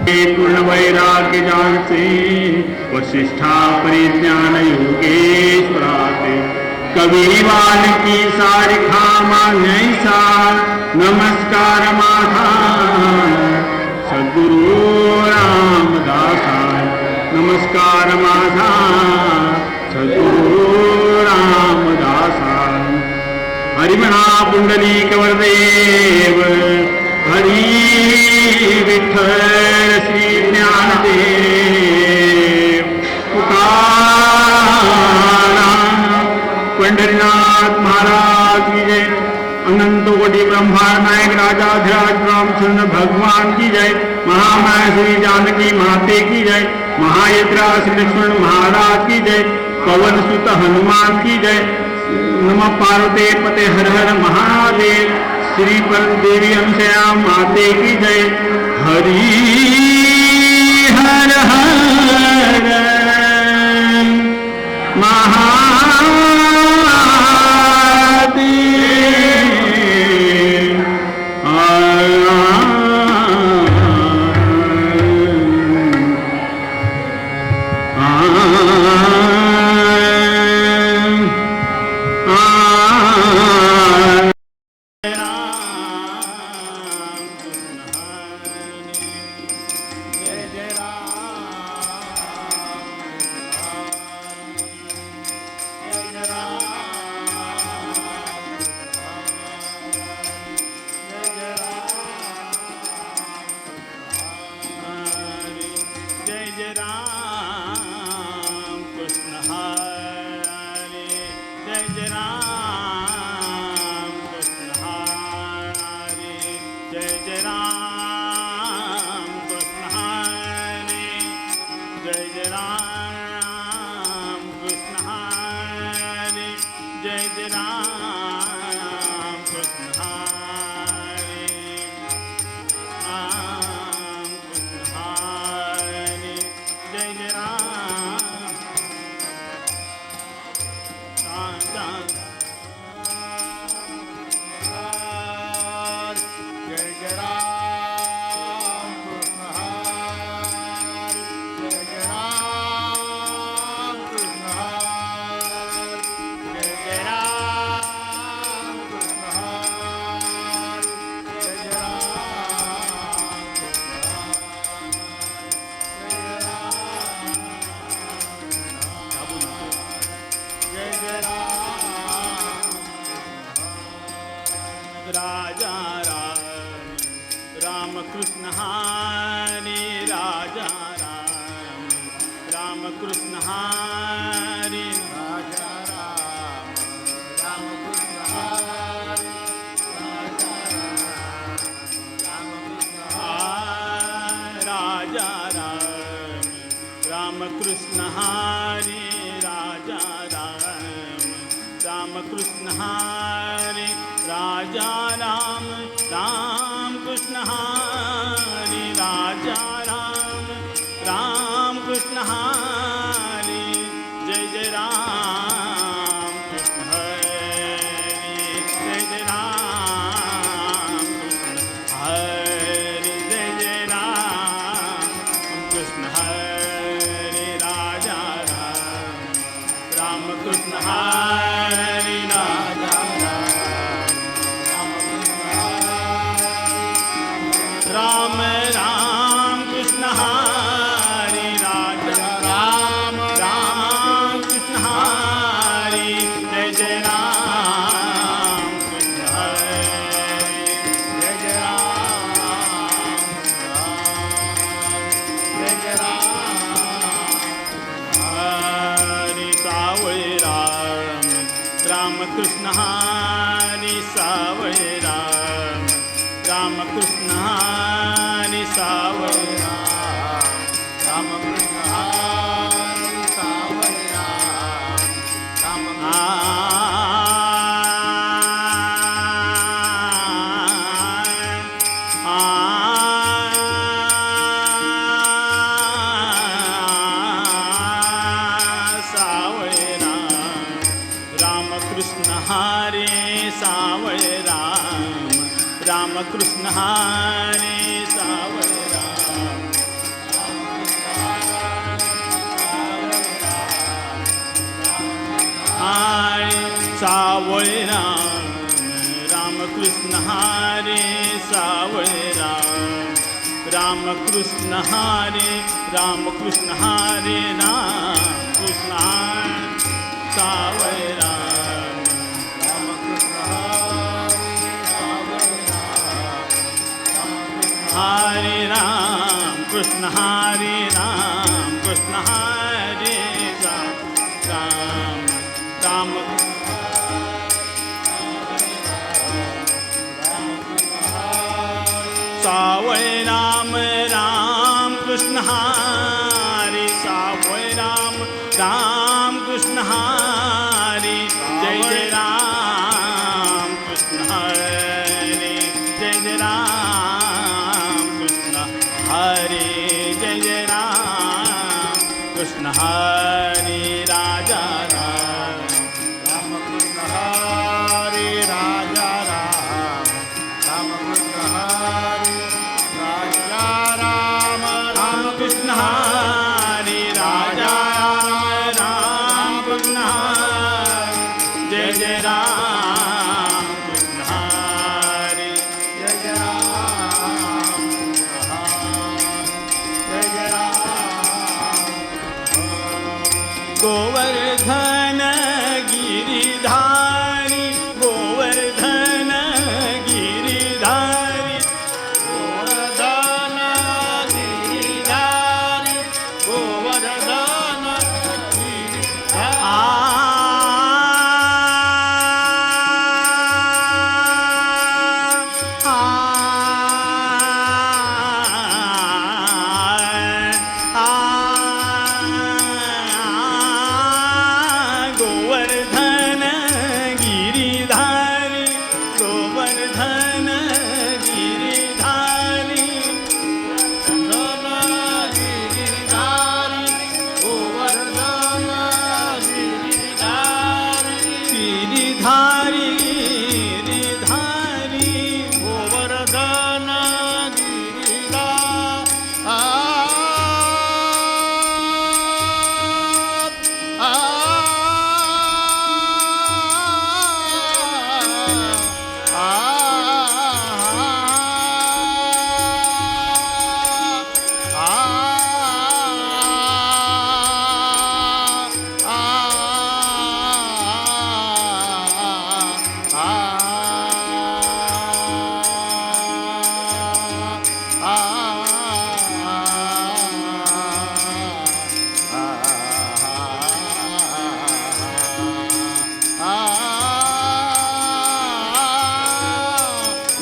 पूर्ण वैराग्य जानसे वशिष्ठा परिज्ञान योगेश्वराते कबीरवान की सारिखा मान्यसा नमस्कार माझा सद्गुरु रामदासाय नमस्कार माझा सद्गुरु रामदासाय हरिमना पुंडलिक वरदेव हरी विठ्ठल श्री ज्ञानदेव तुकाराम पंढरीनाथ महाराज की जय अनंत कोटि ब्रह्मांड नायक राजाधिराज रामचंद्र भगवान की जय महामाया श्री जानकी माते की जय महायत्रा श्री लक्ष्मण महाराज की जय पवन सुत हनुमान की जय नमः पार्वती पते हर हर महादेव श्री परम देवी अंशया माते की जय हरि हर हर कृष्ण हरे सावरा राम कृष्ण हरे राम कृष्ण हरे राम कृष्ण सावय राम राम कृष्ण हरे राम कृष्ण हरे राम कृष्ण हरे राम राम राम सावय राम राम कृष्ण हरे सावय राम राम कृष्ण हरे जय जय राम कृष्ण हरे जय जय राम कृष्ण हरे जय जय राम कृष्ण हरे राजा राम राम कृष्ण हरे राजा राम राम कृष्ण हरे राजा राम राम कृष्ण हरे राजा राम कृष्ण हरे जय जय राम कृष्ण हरे जय जय राम जय जय राम गोवर्धन गिरिधारी गोवर्धन गिरिधारी गोवर्धन गिरिधारी गोवर्धन गोवर्धन गिरिधारी गोवर्धन गिरिधारी गोवर्धन गिरिधारी गिरिधारी गोवर्धन गोवर्धन गिरिधारी गिरिधारी गिरिधारी गोवर्धन गिरिधारी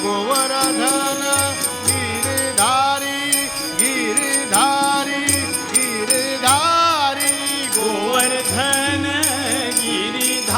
गोवर्धन गिरिधारी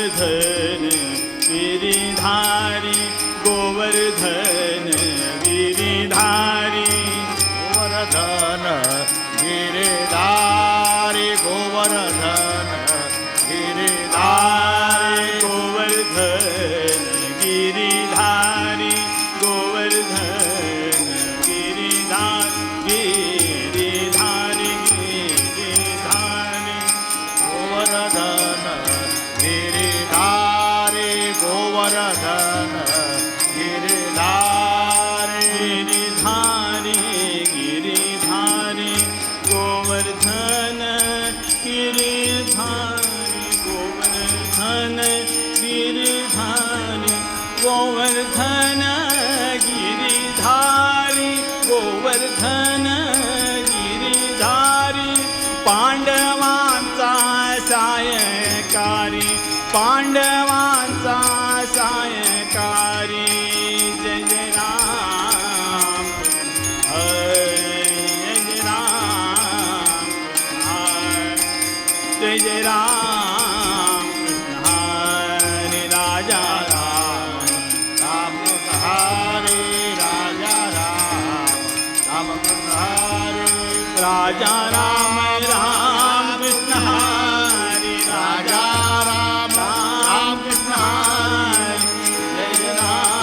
गोवर्धन गिरिधारी गोवर्धन गिरिधारी गोवर्धन गिरिधारी गोवर्धन गिरिधारी गोवर्धन गिरिधारी गोवर्धन गिरिधारी गिरिधारी गिरिधारी गोवर्धन गिरिधारी गोवर्धन गिरिधारी गिरिधारी गिरिधारी गोवर्धन गिरिधारी गोवर्धन गिरिधारी गोवर्धन गिरिधारी गोवर्धन गिरिधारी पांडवांचा सायकारी पांडवांचा सायकारी जय जय राम जय जय राम जय जय राम कृष्ण हरे राजा राम राम हरे राजा राम राम हरे राजा राम राम कृष्ण हरे राजा राम राम कृष्ण हरे जय राम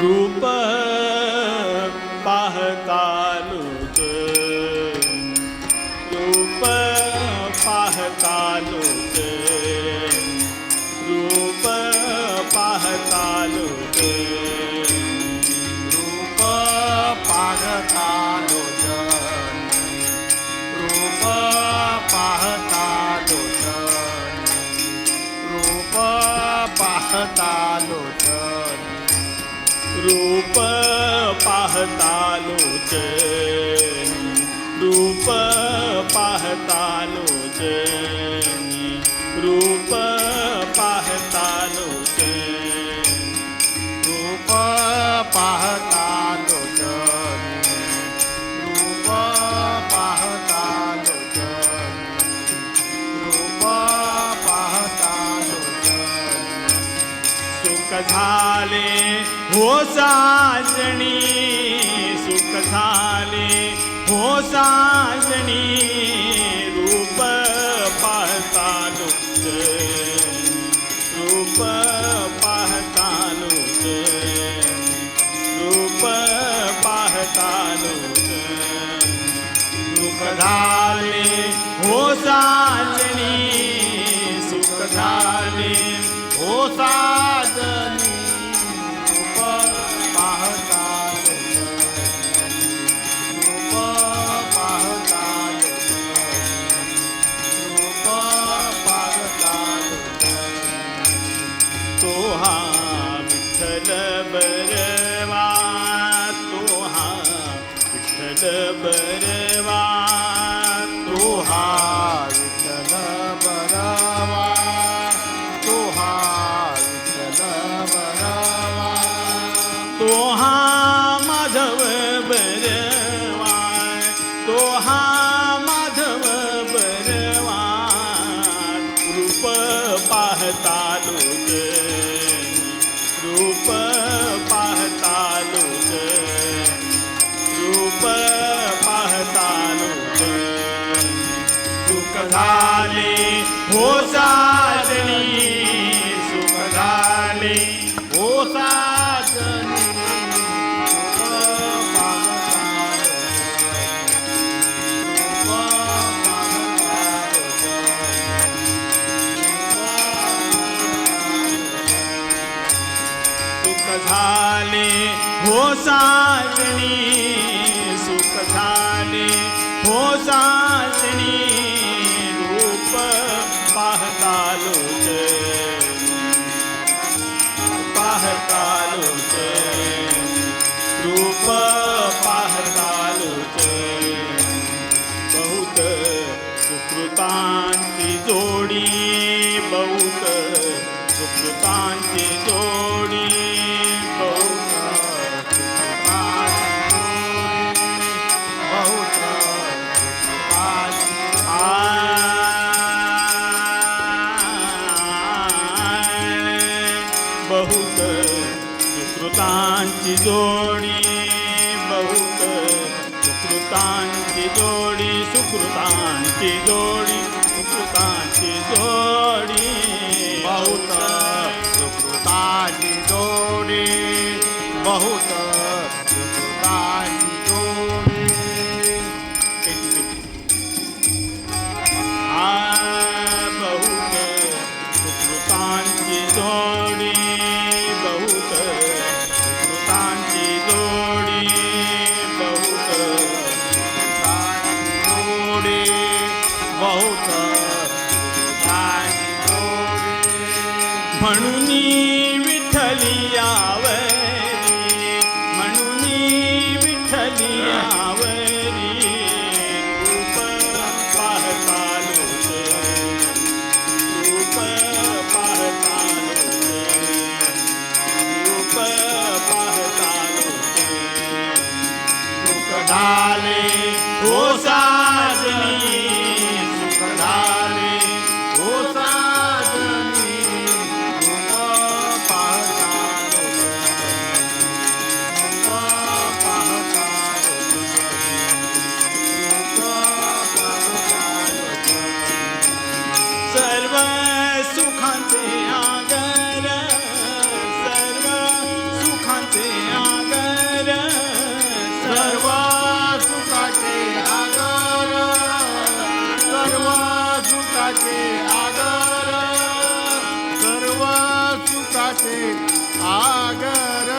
रूप पाहतालुच रूप पाहतालुच रूप पाहतालुच रूप पाहतालुच रूप पाहतालुच रूप पाहतालुच रूप पाहतालुच रूप पाहतालुच रूप पाहतालुच रूप पाहतालुच रूप पाहतालुच रूप पाहतालुच सुख झाले हो साजणी सुख झाले हो साजणी रूप पाहतालुच रूप पाहतालुच रूप पाहतालुच सुख झाले हो साजणी सुख झाले हो साजनी रूप पाहतालुच रूप पाहतालुच रूप पाहतालुच तो हा विठ्ठल बरवा तो हा विठ्ठल बरवा तो हा विठ्ठल बरवा तो हा विठ्ठल बरवा तो हा माधव बरवा तो हा माधव बरवा रूप पाहतालुच रूप पाहतालुच रूप पाहतालुच सुख झाले हो साजणी सुख झाले हो साजनी रूप पाहतालुच रूप पाहतालुच सुख झाले हो साजणी सुख झाले हो साजणी रूप पाहतालुच पाहतालुच रूप पाहतालुच बहुत सुकृतांची जोडी बहुत सुकृतांची जोडी बहुत बहुत बहुत सुकृतांची जोडी बहुत सुकृतांची जोडी सुकृतांची जोडी सुकृतांची जोडी बहुत सुकृताची जोडी बहुत सुकृताची जोडी बहुत सुकृतांची जोडी बहुत सुकृतांची जोडी बहुत जोडी बहुत सुकृताची जोडी म्हणून विठ्ठली आवरी म्हणून विठ्ठली आवरी रूप पाहतालुच रूप पाहतालुच रूप पाहतालुच सुख झाले हो साजणी सुख झाले हो साजनी रूप पाहतालुच सुखाचे आगर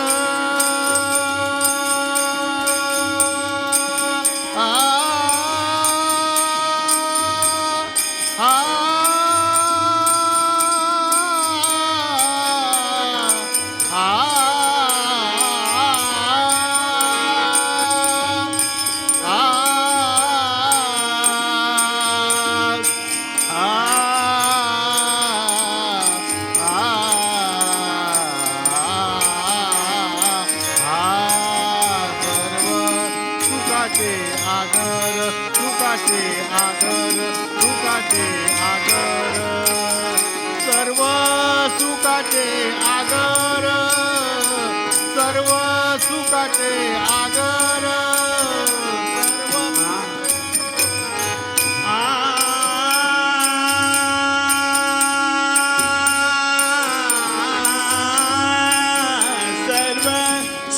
आ, आ, सर्व सुखाचे आगर सर्व सुखाचे आगर सर्व सुखांचे आगर सर्व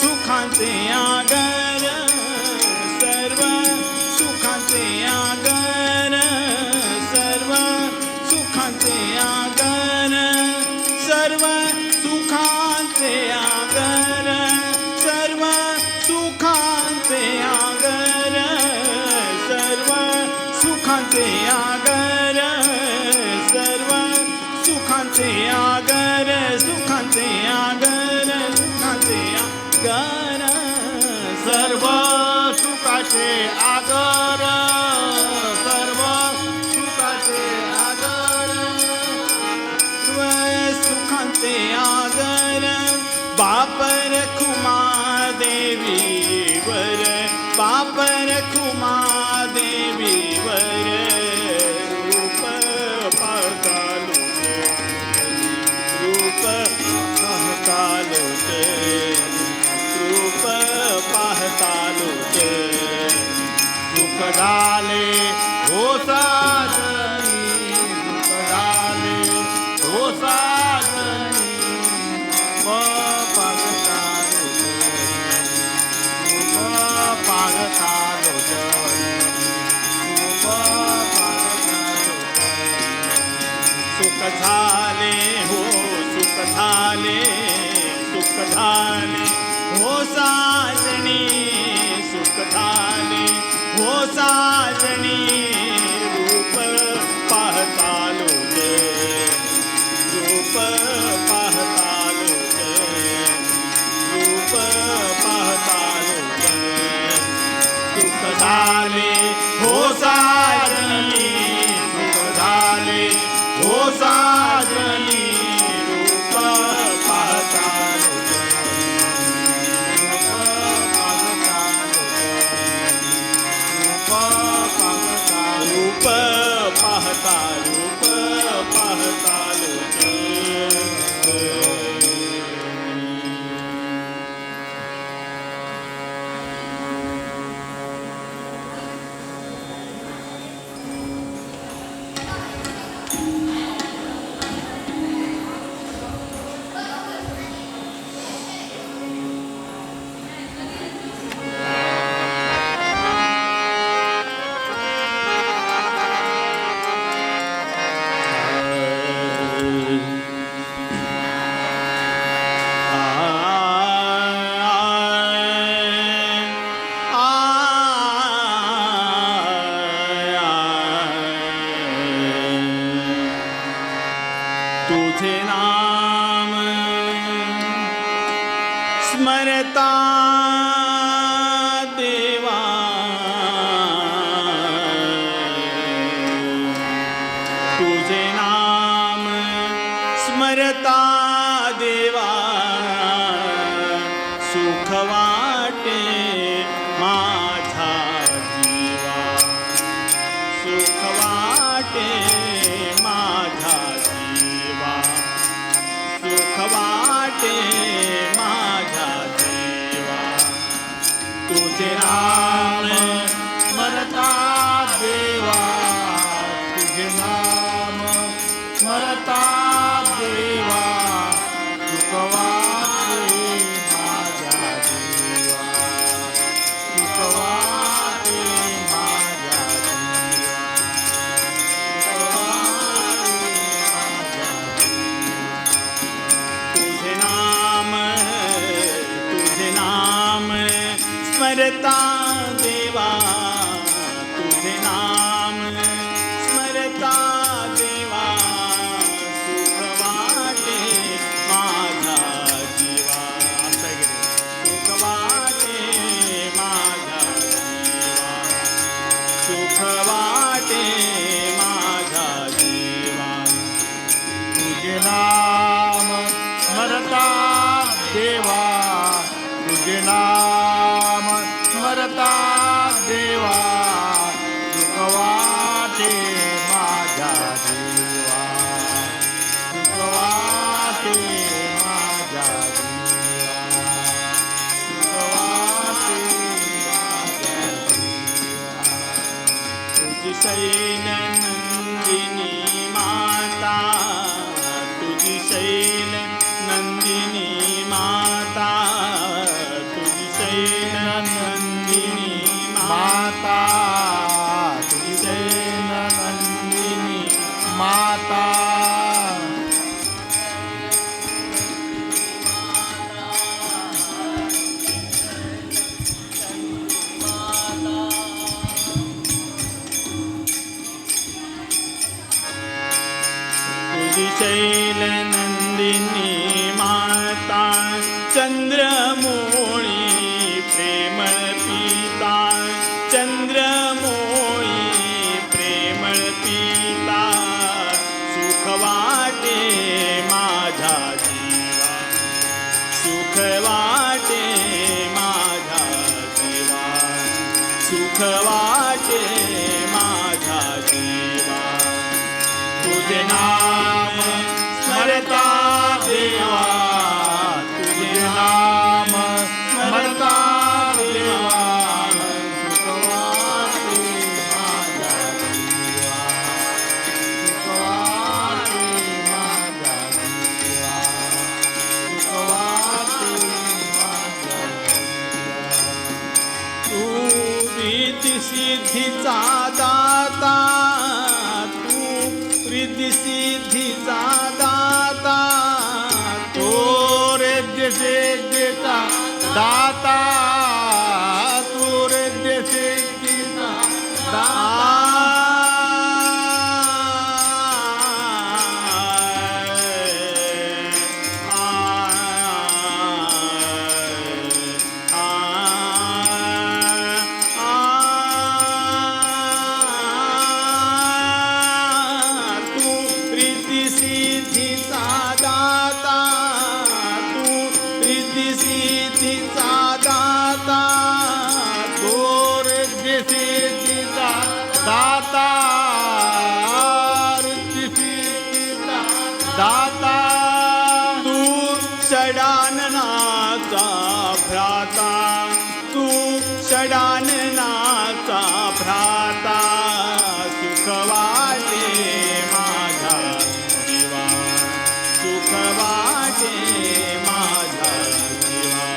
सुखांचे आगर सर्व सुखांचे आगर सर्व सुखांचे आगर सर्व सुखांचे आगर सर्व सुखांचे आगर सर्व सुखांचे आगर सुखांचे आगर सुखांचे आगर सर्व सुखाचे आगर सर्व सुखाचे आगर सर्व सुखांचे आगर बापर खुमा देवीवर बापर खुमा देवीवर रूप पाहतालोटे रूप पाहतालोटे रूप पाहतालोटे सुख झाले हो साजनी सुख झाले हो साजनी सुख झाले हो सुख झाले सुख झाले हो साजनी सुख झाले हो साजनी रूप पाहतालोटे रूप पाहतालोटे रूप पाहतालोटे सुख झाले हो साजनी सुख झाले हो साजनी रूप पाहतालोटे रूप पाहता रूप पाहतालोटे तुझे नाम स्मरता देवा तुझे नाम स्मरता देवा सुख वाटे माझा जीवा सुख वाटे माझा जीवा सुख वाटे माझा जीवा तुझे नाम स्मरता देवा तुझे नाम स्मरता देवा सुख वाटे माझा जीवा सुख वाटे माझा जीवा सुख वाटे माझा जीवा तुझे स्मरता देवा तुझे नाम स्मरता देवा सुख वाटे माझा जीवा असं आहे की नाही? सुख वाटे माझा जीवा सुख वाटे माझा जीवा तुझे नाम स्मरता देवा तुझे नाम स्मरता देवा सुख वाटे माझ्या जीवा सुख वाटे माझ्या जीवा सुख वाटे माझ्या जीवा तुझी शैल नंदिनी माता तुझी शैल नंदिनी माता तुझी शैल नंदिनी माता तुझी शैल नंदिनी माता तुझी शैल नंदिनी माता चंद्रमोळी प्रेमळ पिता चंद्रमोळी प्रेमळ पिता सुख वाटे माझा जीवा सुख वाटे माझा जीवा सुख वाटे माझा जीवा तुझे नाम स्मरता देवा तुझे नाम स्मरता देवा सुख वाटे माझ्या जीवा सुख वाटे माझ्या जीवा सुख वाटे माझ्या जीवा तू रिद्धी सिद्धीचा दाता तू रिद्धी सिद्धीचा दाता तो रेद्य सिद्धीचा दाता तू रेद्य सिद्धीचा दाता तू रिद्धी सिद्धीचा दाता तू रिद्धी सिद्धीचा दाता तो रेद्य सिद्धीचा दाता रेद्य सिद्धीचा दाता तू षडाननाचा भ्राता तू षडाननाचा भ्राता सुख वाटे माझा जीवा सुख वाटे माझा जीवा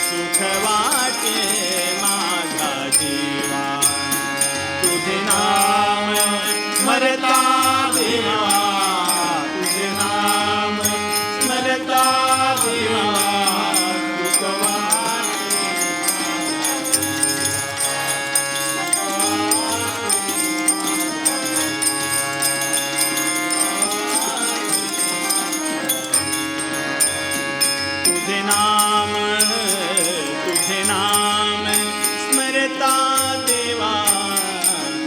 सुख वाटे माझा जीवा तुझे नाम स्मरता देवा तुझे नाम स्मरता देवा सुख वाटे तुझे नाम स्मरता देवा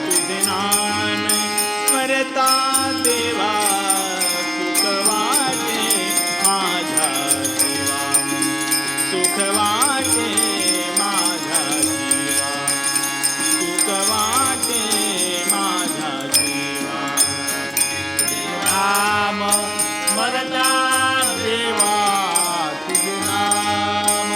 तुझे नाम स्मरता देवा सुख वाटे माझा जीवा सुख वाटे माझा जीवा सुख वाटे माझा जीवा नाम स्मरता देवा तुझे नाम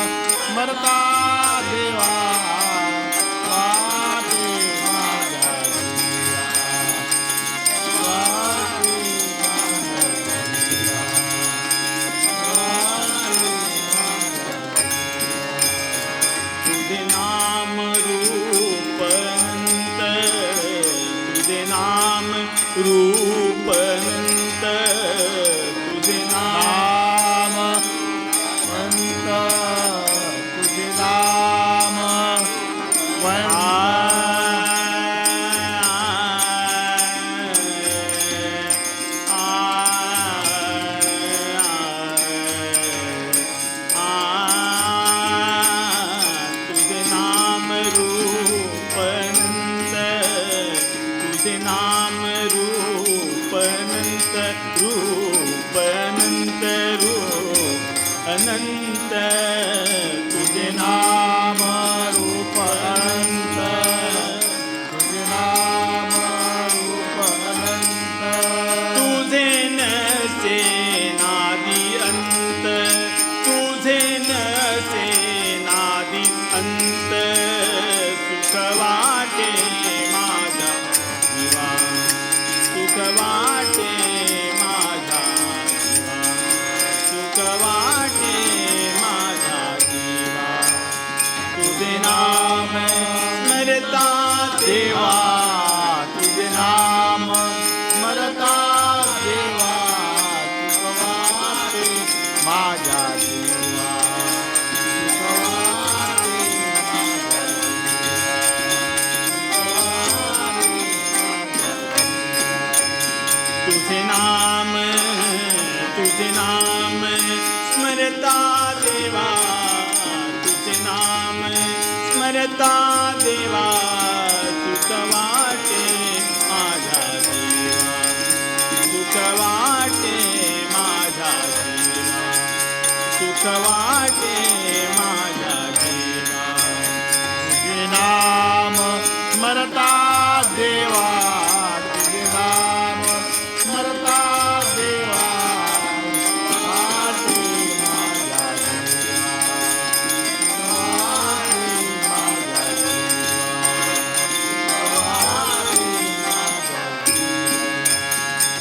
तुझे नाम रूप अनंत तुझे नाम रूप अनंत तुझे नसे नादी अंत तुझे नसे नादी अंत सुख वाटे माझा जीवा सुख वाटे माझा जीवा सुख वाटे माझा जीवा तुझे नाम स्मरता देवा तुझे नाम स्मरता देवा तुझ वाटे माझ्या जीवा तुझ वाटे तुझे नाम स्मरता देवा तुझे नाम स्मरता देवा सुख वाटे माझा जीवा सुख वाटे माझा जीवा सुख वाटे माझा जीवा तुझे नाम स्मरता देवा तुझे नाम स्मरता देवा वाटे माझ्या जीवा वाटे माझ्या जीवा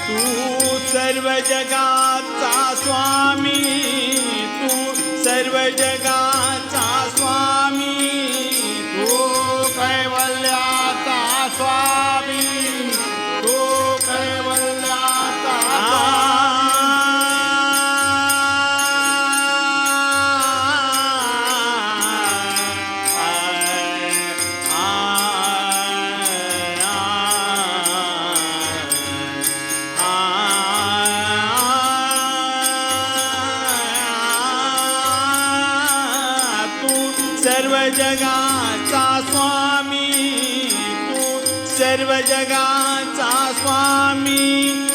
तू सर्व जगाचा स्वामी तू सर्व जगाचा स्वामी तू कैवल्याचा स्वामी तू कैवल्याचा सर्व जगाचा स्वामी तू सर्व जगाचा स्वामी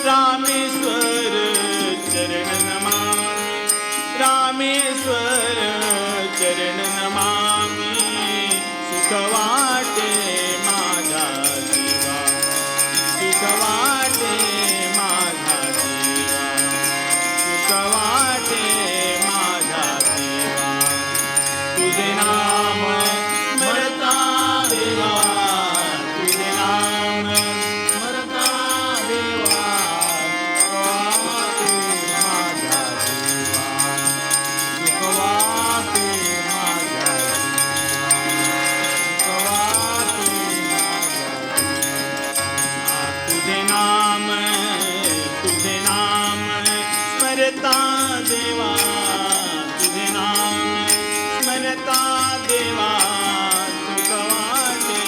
रामेश्वर चरण नमामि रामेश्वर चरण नमामि सुख वाटे माझा जीवा सुख वाटे माझा जीवा सुख वाटे माझा जीवा तुझे नाम स्मरता देवा तुझे नाम स्मरता देवा वाटे माझ्या जीवा सुख वाटे माझ्या जीवा सुख वाटे माझ्या तुझे नाम स्मरता देवा तुझे नाम स्मरता देवा सुख वाटे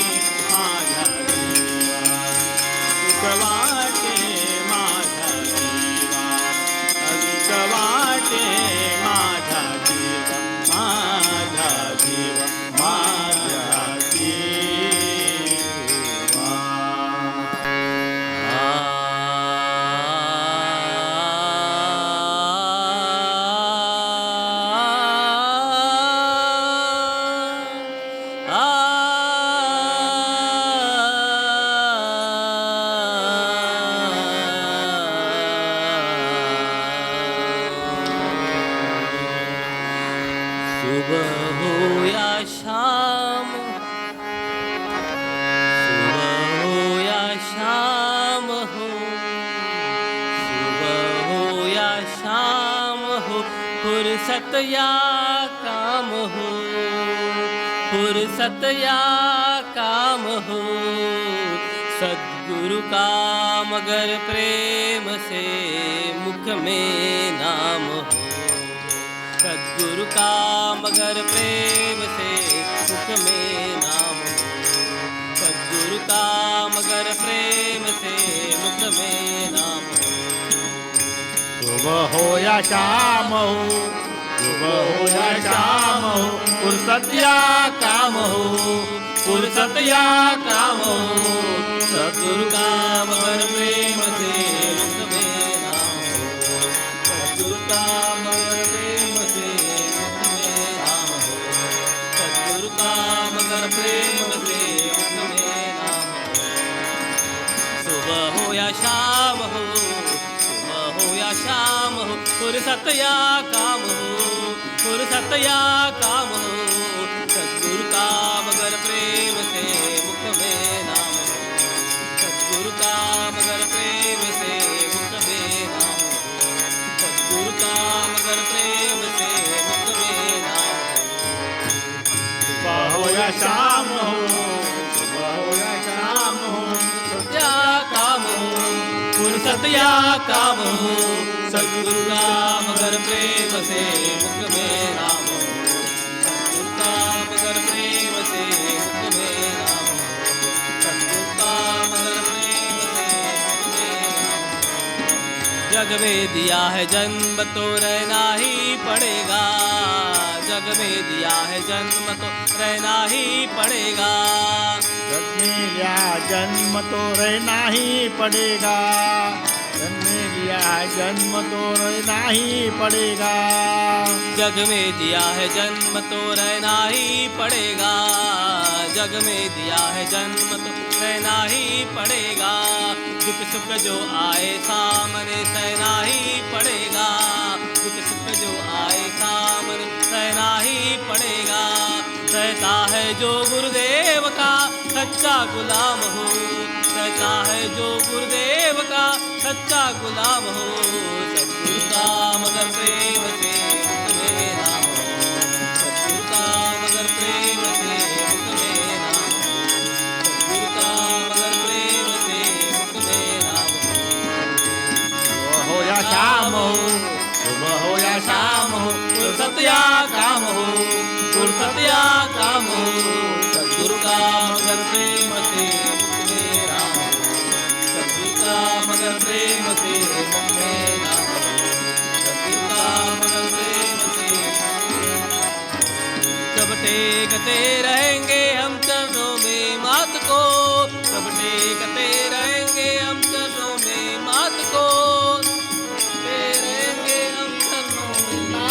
माझा जीवा सुख वाटे माझा जीवा सुख वाटे माझा जीवा माझा जीवा माझा जीवा सुबह हो या शाम सुबह हो या शाम हो सुबह हो या शाम हो फुर्सत या काम हो फुर्सत या काम हो सद्गुरु का मगर प्रेम से मुख में नाम हो सद्गुरु का मगर प्रेम से मुख में नाम हो सद्गुरु का मगर प्रेम से मुख में नाम हो सुबह हो या शाम हो सुबह हो या शाम हो फुर्सत या काम हो फुर्सत या काम हो सद्गुरु का मगर प्रेम से मुख में नाम हो सद्गुरु का मगर प्रेम से मुख में शाम हो फुर्सत या काम हो फुर्सत या काम हो सद्गुरु का मगर प्रेम से मुख में नाम हो सद्गुरु का मगर प्रेम से मुख में नाम हो सद्गुरु का मगर प्रेम से मुख में नाम हो सुबह हो या शाम हो सुबह हो या शाम हो या काम हो फुर्सत या काम हो सद्गुरु का मगर प्रेम से मुख में नाम हो सद्गुरु का मगर प्रेम से मुख में नाम हो सद्गुरु का मगर प्रेम से मुख में नाम हो जग में दिया है जन्म तो रहना ही पड़ेगा जग में दिया है जन्म तो रहना ही पड़ेगा जग में लिया जन्म तो रहना ही पड़ेगा जग में लिया जन्म तो रहना ही पड़ेगा जग में दिया है जन्म तो रहना ही पड़ेगा जग में दिया है जन्म तो रहना ही पड़ेगा दुख सुख जो आए सामने सहना ही पड़ेगा दुख सुख जो आए सामने सहना ही पड़ेगा रहता है जो गुरुदेव का सच्चा गुलाम हो रहता है जो गुरुदेव का सच्चा गुलाम हो सद्गुरु का मगर प्रेम से मुख में नाम हो सद्गुरु का मगर प्रेम से मुख में नाम हो सद्गुरु का मगर प्रेम से मुख में नाम सुबह हो या शाम हो सुबह हो या शाम हो फुर्सत या काम हो फुर्सत या काम हो सद्गुरु का मगर प्रेम से मुख में नाम हो सद्गुरु का मगर प्रेम से मुख में नाम हो सद्गुरु का मगर प्रेम से जब टेकते रहेंगे हम चरणों में मात को जब टेकते रहेंगे हम चरणों में मात को रहेंगे हम चरणों में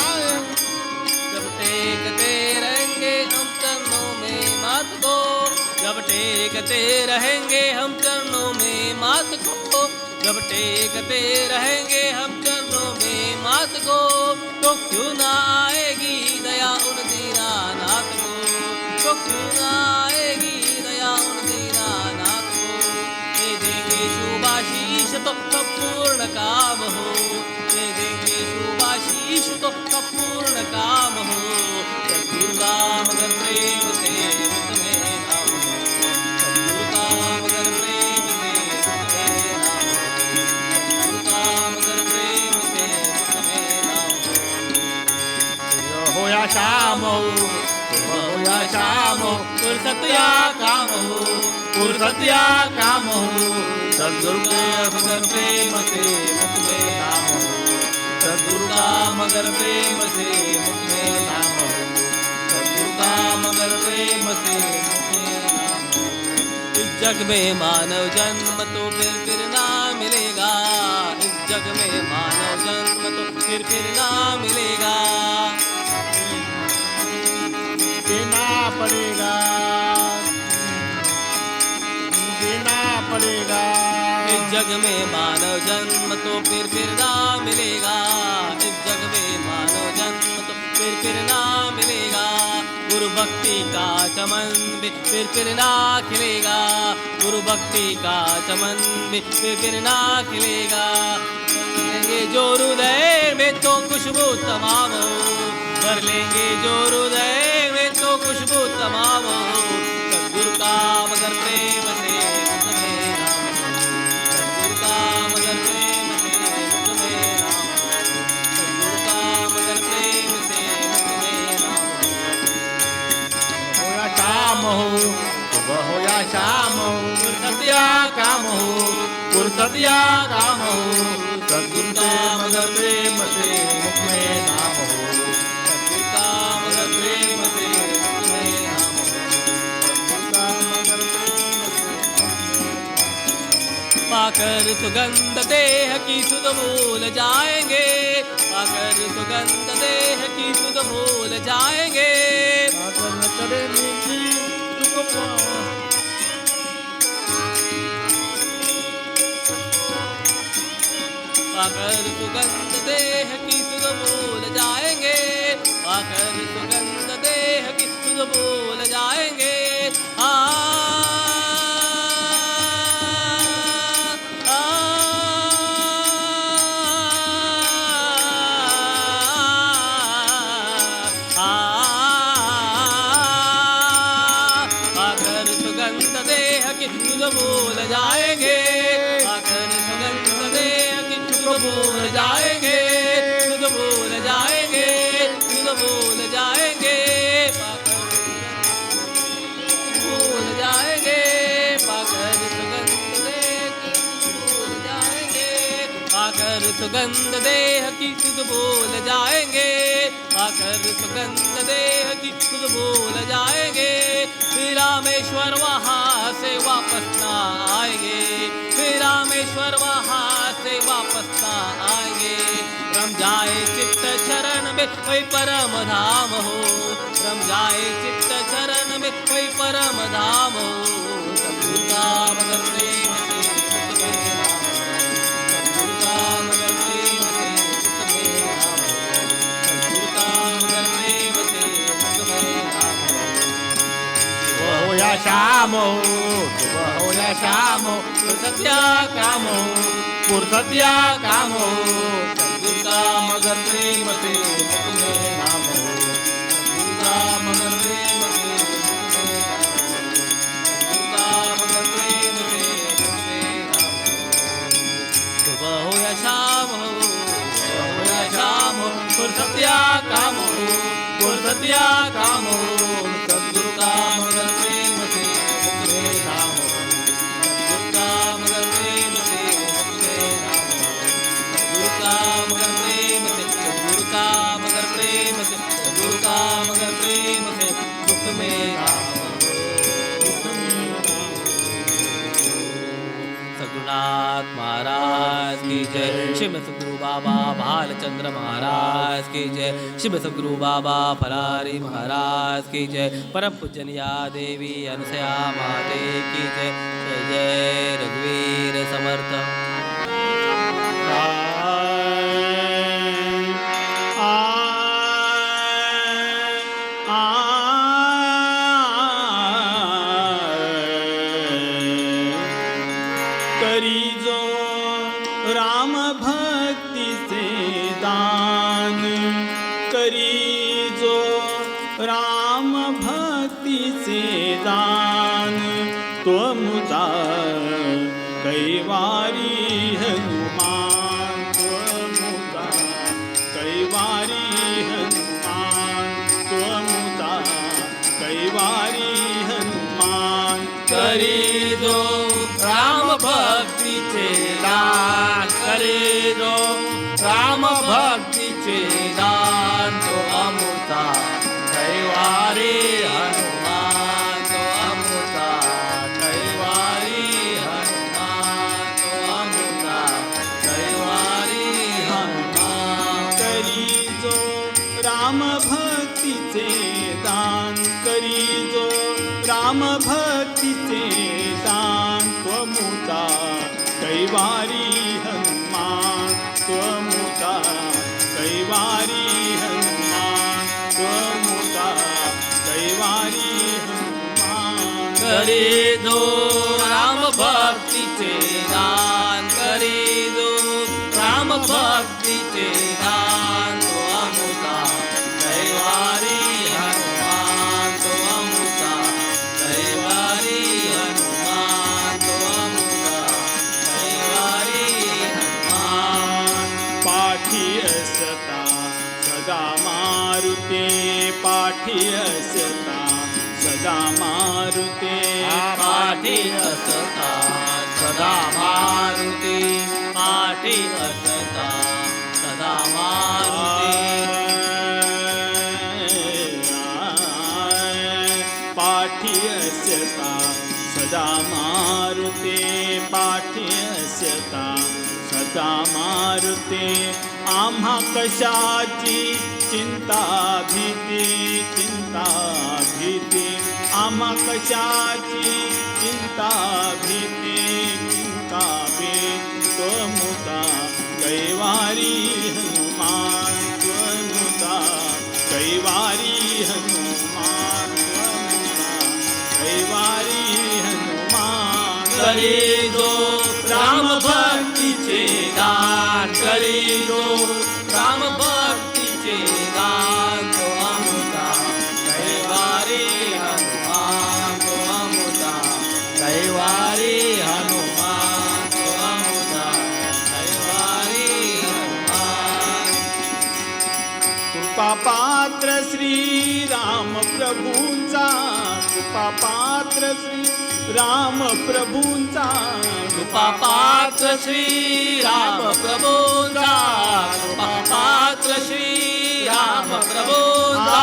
जब टेकते रहेंगे हम चरणों में मात को जब टेकते रहेंगे हम चरणों में मात को जब टेकते रहेंगे हम चरणों में मात को तो क्यों ना आएगी दया उन दीनानाथ को तो क्यों ना आएगी दया उन दीनानाथ को दे देंगे शुभाशीष तो सब पूर्ण काम हो दे देंगे शुभाशीष तो सब पूर्ण काम हो सद्गुरु का मगर प्रेम से मुख में नाम हो सद्गुरु का मगर प्रेम से मुख में नाम हो सद्गुरु का मगर प्रेम से मुख में नाम हो सुबह हो या शाम हो सुबह हो या शाम हो फुर्सत या काम हो फुर्सत या काम हो सद्गुरु के मगर प्रेम से मुख में नाम हो सद्गुरु का मगर प्रेम से मुख में नाम हो सद्गुरु का मगर प्रेम से मुख में नाम हो इस जग में मानव जन्म तो फिर ना मिलेगा इस जग में मानव जन्म तो फिर ना मिलेगा देना पड़ेगा देना पड़ेगा इस जग में मानव जन्म तो फिर ना मिलेगा इस जग में मानव जन्म तो फिर ना मिलेगा गुरु भक्ति का चमन भी फिर ना खिलेगा गुरु भक्ति का चमन भी फिर ना खिलेगा लेंगे जो हृदय में तो खुशबू तमाम हो भर लेंगे जो हृदय में तो खुशबू तमाम हो सद्गुरु का मगर प्रेम से मुख में नाम हो सद्गुरु का मगर प्रेम से मुख में नाम हो सद्गुरु का मगर प्रेम से मुख में नाम हो या शाम हो सुबह हो या शाम हो फुर्सत या काम हो फुर्सत या काम हो सद्गुरु का मगर प्रेम से मुख में नाम हो सद्गुरु का मगर प्रेम से मुख में नाम हो सद्गुरु का मगर प्रेम से पाकर सुगंध देह की सुध भूल जाएंगे पाकर सुगंध देह की सुध भूल जाएंगे सागर न चढ़े नीति सुख पाकर सुगंध देह की सुध भूल जाएंगे, पाकर सुगंध देह की सुध भूल जाएंगे। आ सुध भूल जाएंगे, पाकर सुगंध देह की सुध भूल जाएंगे, सुध भूल जाएंगे, सुध भूल जाएंगे, पाकर भूल जाएंगे, पाकर सुगंध देह की भूल जाएंगे, पाकर सुगंध देह की सुध भूल जाएंगे, पाकर सुगंध देह की सुध भूल जाएंगे। फिर रामेश्वर वहाँ से वापस ना आएंगे, फिर रामेश्वर वहाँ से वापस ना आएंगे। रम जाए चित्त चरण में कोई परम धाम हो, रम जाए चित्त चरण में कोई परम धाम हो। सद्गुरु का मगर प्रेम से सुख में राम हो, सद्गुरु का मगर प्रेम से सुख में राम हो, सद्गुरु का मगर प्रेम से सुख में राम हो। हो या श्याम हो, सुबह हो या शाम हो, सत्या काम हो, पुरसत्या काम हो। सद्गुरु का मगर प्रेम से मुख में नाम हो, सद्गुरु का मगर प्रेम से मुख में नाम हो, सद्गुरु का मगर प्रेम से मुख में नाम हो। सुबह हो या शाम हो, सुबह हो या शाम हो, पुरसत्या काम हो, पुरसत्या काम हो। सद्गुरु का मगर प्रेम से मुख में नाम हो, सद्गुरु का मगर प्रेम से मुख में नाम हो, सद्गुरु का मगर प्रेम से, सद्गुरु का मगर प्रेम से, सद्गुरु का मगर प्रेम से मुख में नाम हो। सद्गुरुनाथ महाराज की जय, शिव सद्गुरु बाबा भालचंद्र महाराज की जय, शिव सद्गुरु बाबा फलारी महाराज की जय, परम पूजनिया देवी अनुसया माते की जय। जय जय रघुवीर समर्थ। करी जो राम भक्ति से दान, करी जो राम भक्ति से दान, तो मुझा कैवारी हनुमान, तो मुझा कैवारी हनुमान, तो मुझा कैवारी हनुमान। करी जो राम भक्ति चे दान, करी जो राम भक्ति चे दान, तो अमृता कैवारी हनुमान, तो अमृता कैवारी हनुमान, तो अमृता कैवारी हनुमान। करी जो राम भक्तीचे दान, करी जो राम भक्तीचे दान, त्वमुता कैवारी हनुमान, त्वमुता कैवारी हनुमान, त्वमुता कैवारी हनुमान। करी जो राम भक्तीचे दान, करी जो राम भक्तीचे दान, तो अमृता कैवारी हनुमान, तो अमृता कैवारी हनुमान, तो अमृता कैवारी हनुमान। पाठी असता सदा मारुते, पाठी असता सदा मारुते, पाठी असता सदा मारुती, पाठी असता सदा मारुती। पाठी असता सदा मारुते, पाठी असता सदा मारुते। आम्हा कशाची चिंता भीती, चिंता भीती, आम्हा कशाची चिंता भीती, चिंता भीती, त्वमुता कैवारी हनुमान त्वमुता कैवारी हनुमान त्वमुता कैवारी हनुमान करी दो राम भक्तीचे दान करी दो राम भक्तीचे दान तो अमुता कैवारी हनुमान तो अमुता कैवारी हनुमान तो अमुता कैवारी हनुमान कृपा पात्र श्री राम प्रभूंचा कृपा पात्र श्री राम प्रभूंचा कृपा पात्र श्री राम प्रभूंचा कृपा पात्र श्री राम प्रभूंचा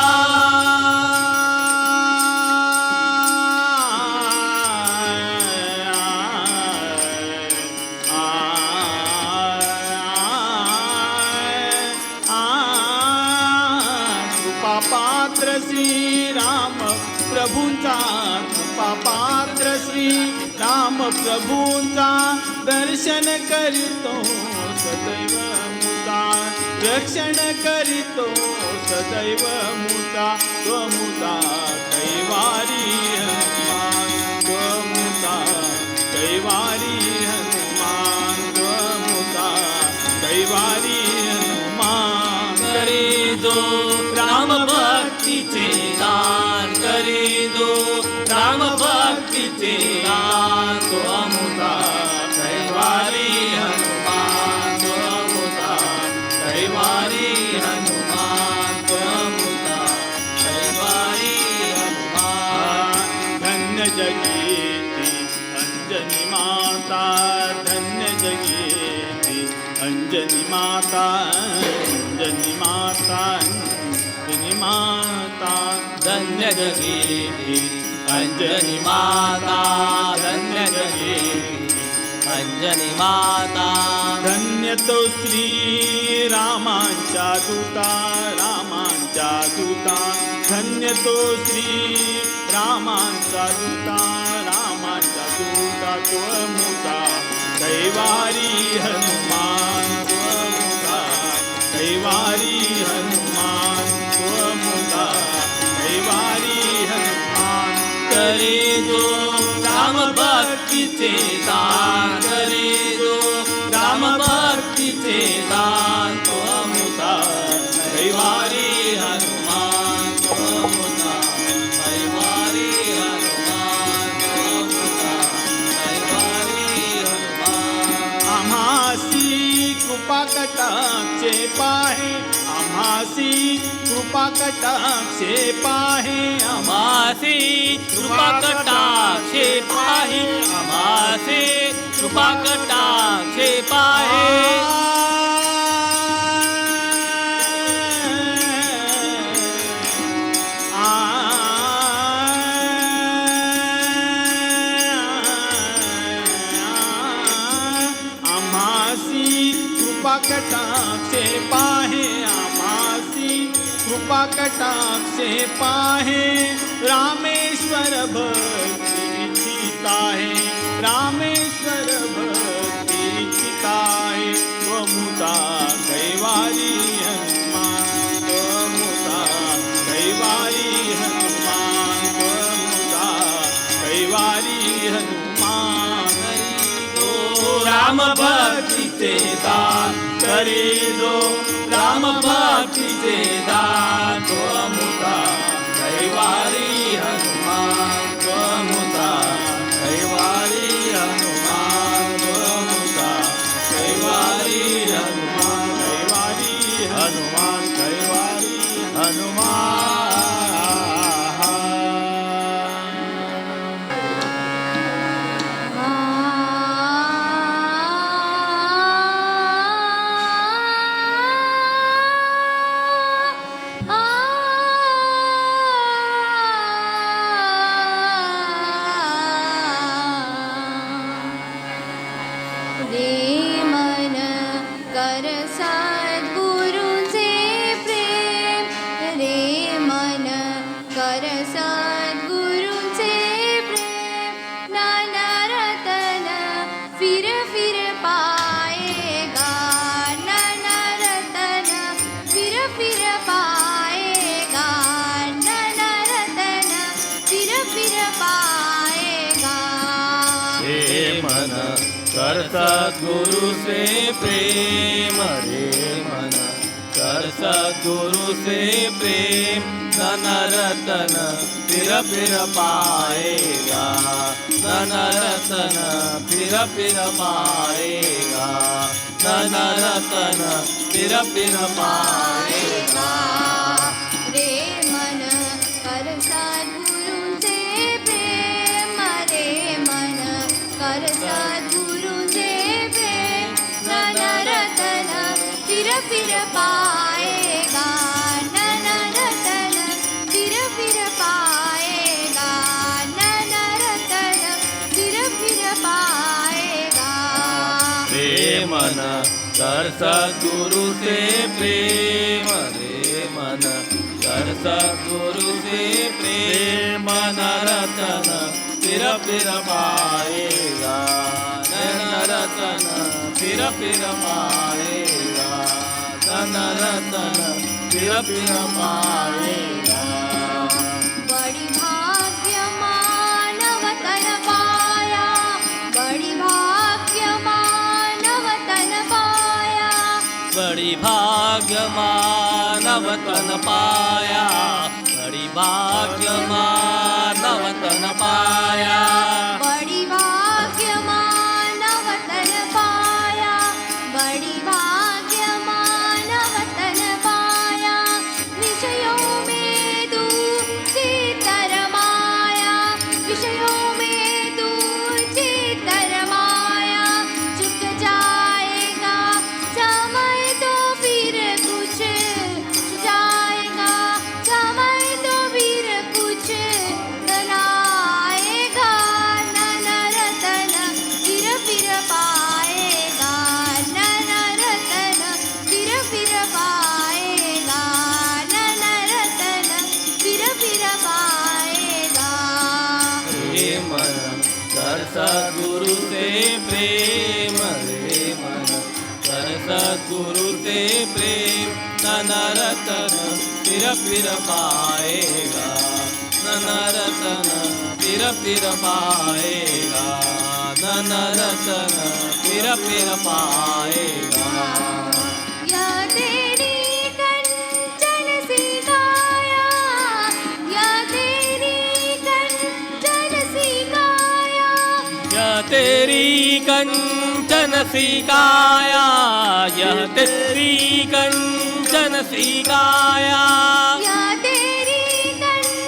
कृपा पात्र श्री राम प्रभूंचा कृपा पात्र श्री राम प्रभूंचा दर्शन करीतो सदैव मुता रक्षण करीतो सदैव मुता त्वमुता कैवारी हनुमान त्वमुता कैवारी हनुमान त्वमुता कैवारी हनुमान करी दो राम भक्तीचे दान करी दो राम भक्तीचे दान तो अमुता कैवारी हनुमान तो अमुता कैवारी हनुमान तो अमुता कैवारी हनुमान धन्य जगेती अंजनी माता धन्य जगेती अंजनी माता अंजनी माता अंजनी माता धन्य जगेती अंजनी माता धन्य जगेती अंजनी माता धन्य तो श्री रामांच्या दूता रामांच्या दूता धन्य तो श्री रामांचा दूता रामांचा दूता त्वमुता कैवारी हनुमान त्वमुता कैवारी हनुमान त्वमुता कैवारी हनुमान करी दो राम भक्तीचे दान करी दो राम भक्तीचे दान तो अमुता कैवारी हनुमान तो अमुता कैवारी हनुमान तो अमुता कैवारी हनुमान आम्हासी कृपा कटाक्षे पाहे आम्हासी कृपा कटाक्षे पाहे आमासे कृपा कटाक्षे पाहि आमासे कृपा कटाक्षे पाहे आम्हासी कृपा कटाक्षे पाहे आम्हासी कृपा कटाक्षे पाहे रामेश्वर भक्ती इच्छिताहे रामेश्वर भक्ती इच्छिताहे त्वमुता कैवारी हनुमान त्वमुता कैवारी हनुमान त्वमुता कैवारी हनुमान राम भक्तीचे दान करी दो राम भक्तीचे दान तो अमुता कैवारी हनुमान तो अमुता कैवारी हनुमान तो अमुता कैवारी हनुमान कैवारी हनुमान कैवारी हनुमान रे मन कर सद्गुरुचे प्रेम रे मन कर सद्गुरु से प्रेम रे मन, कर सद्गुरु से प्रेम, धन रतन फिर पाएगा, धन रतन फिर पाएगा, धन रतन फिर पाएगा। रे मन कर सद्गुरु से प्रेम, रे मन कर सद्गुरु से प्रेम, धन रतन फिर पाएगा, धन रतन फिर पाएगा, धन रतन फिर पाएगा। रे मन कर सद्गुरु से प्रेम रे मन, कर सद्गुरु से प्रेम, धन रतन फिर पाएगा, धन रतन फिर पाएगा, धन रतन फिर पाएगा। बड़ी भाग्य मानव तन पाया, बड़ी भाग्य मानव तन पाया, बड़ी भाग्य मानव तन पाया, बड़ी भाग्य मानव तन पाया, बड़ी भाग्य मानव तन पाया, बड़ी भाग्य मानव तन पाया। विषयों में तू चित्त रमाया, विषयों में तू चित्त रमाया, चुक जाएगा समय तो फिर कुछ जाएगा, समय तो फिर कुछ बनाएगा, नन रतन फिर पाएगा, नन रतन फिर पाएगा, नन रतन फिर पाएगा। रे मन कर सद्गुरु से प्रेम रे मन, कर सद्गुरु से प्रेम, धन रतन फिर पाएगा, धन रतन फिर पाएगा, धन रतन फिर पाएगा। या तेरी कंचन सी काया, या तेरी कंचन सी काया, यह तेरी कंचन सी काया, यह तेरी कंचन सी काया, या तेरी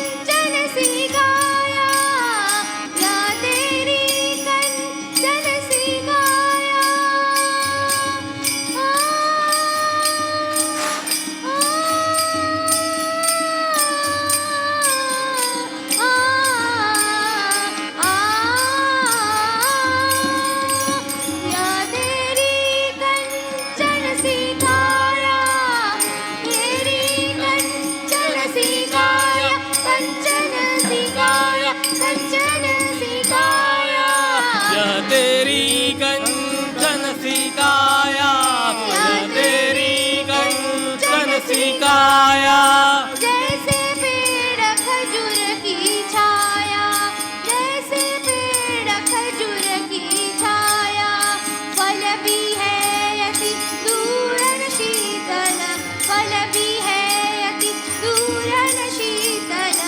कंचन सी काया, या तेरी कंचन सी काया। या तेरी कंचन सी काया, तेरी कंचन सी काया, कंचन सी काया, कंचन सी काया। यह तेरी कंचन सी काया, यह तेरी कंचन सी काया। जैसे पेड़ खजूर की छाया, जैसे पेड़ खजूर की छाया, फल भी है अति दूरन शीतल, फल भी है अति दूरन शीतल,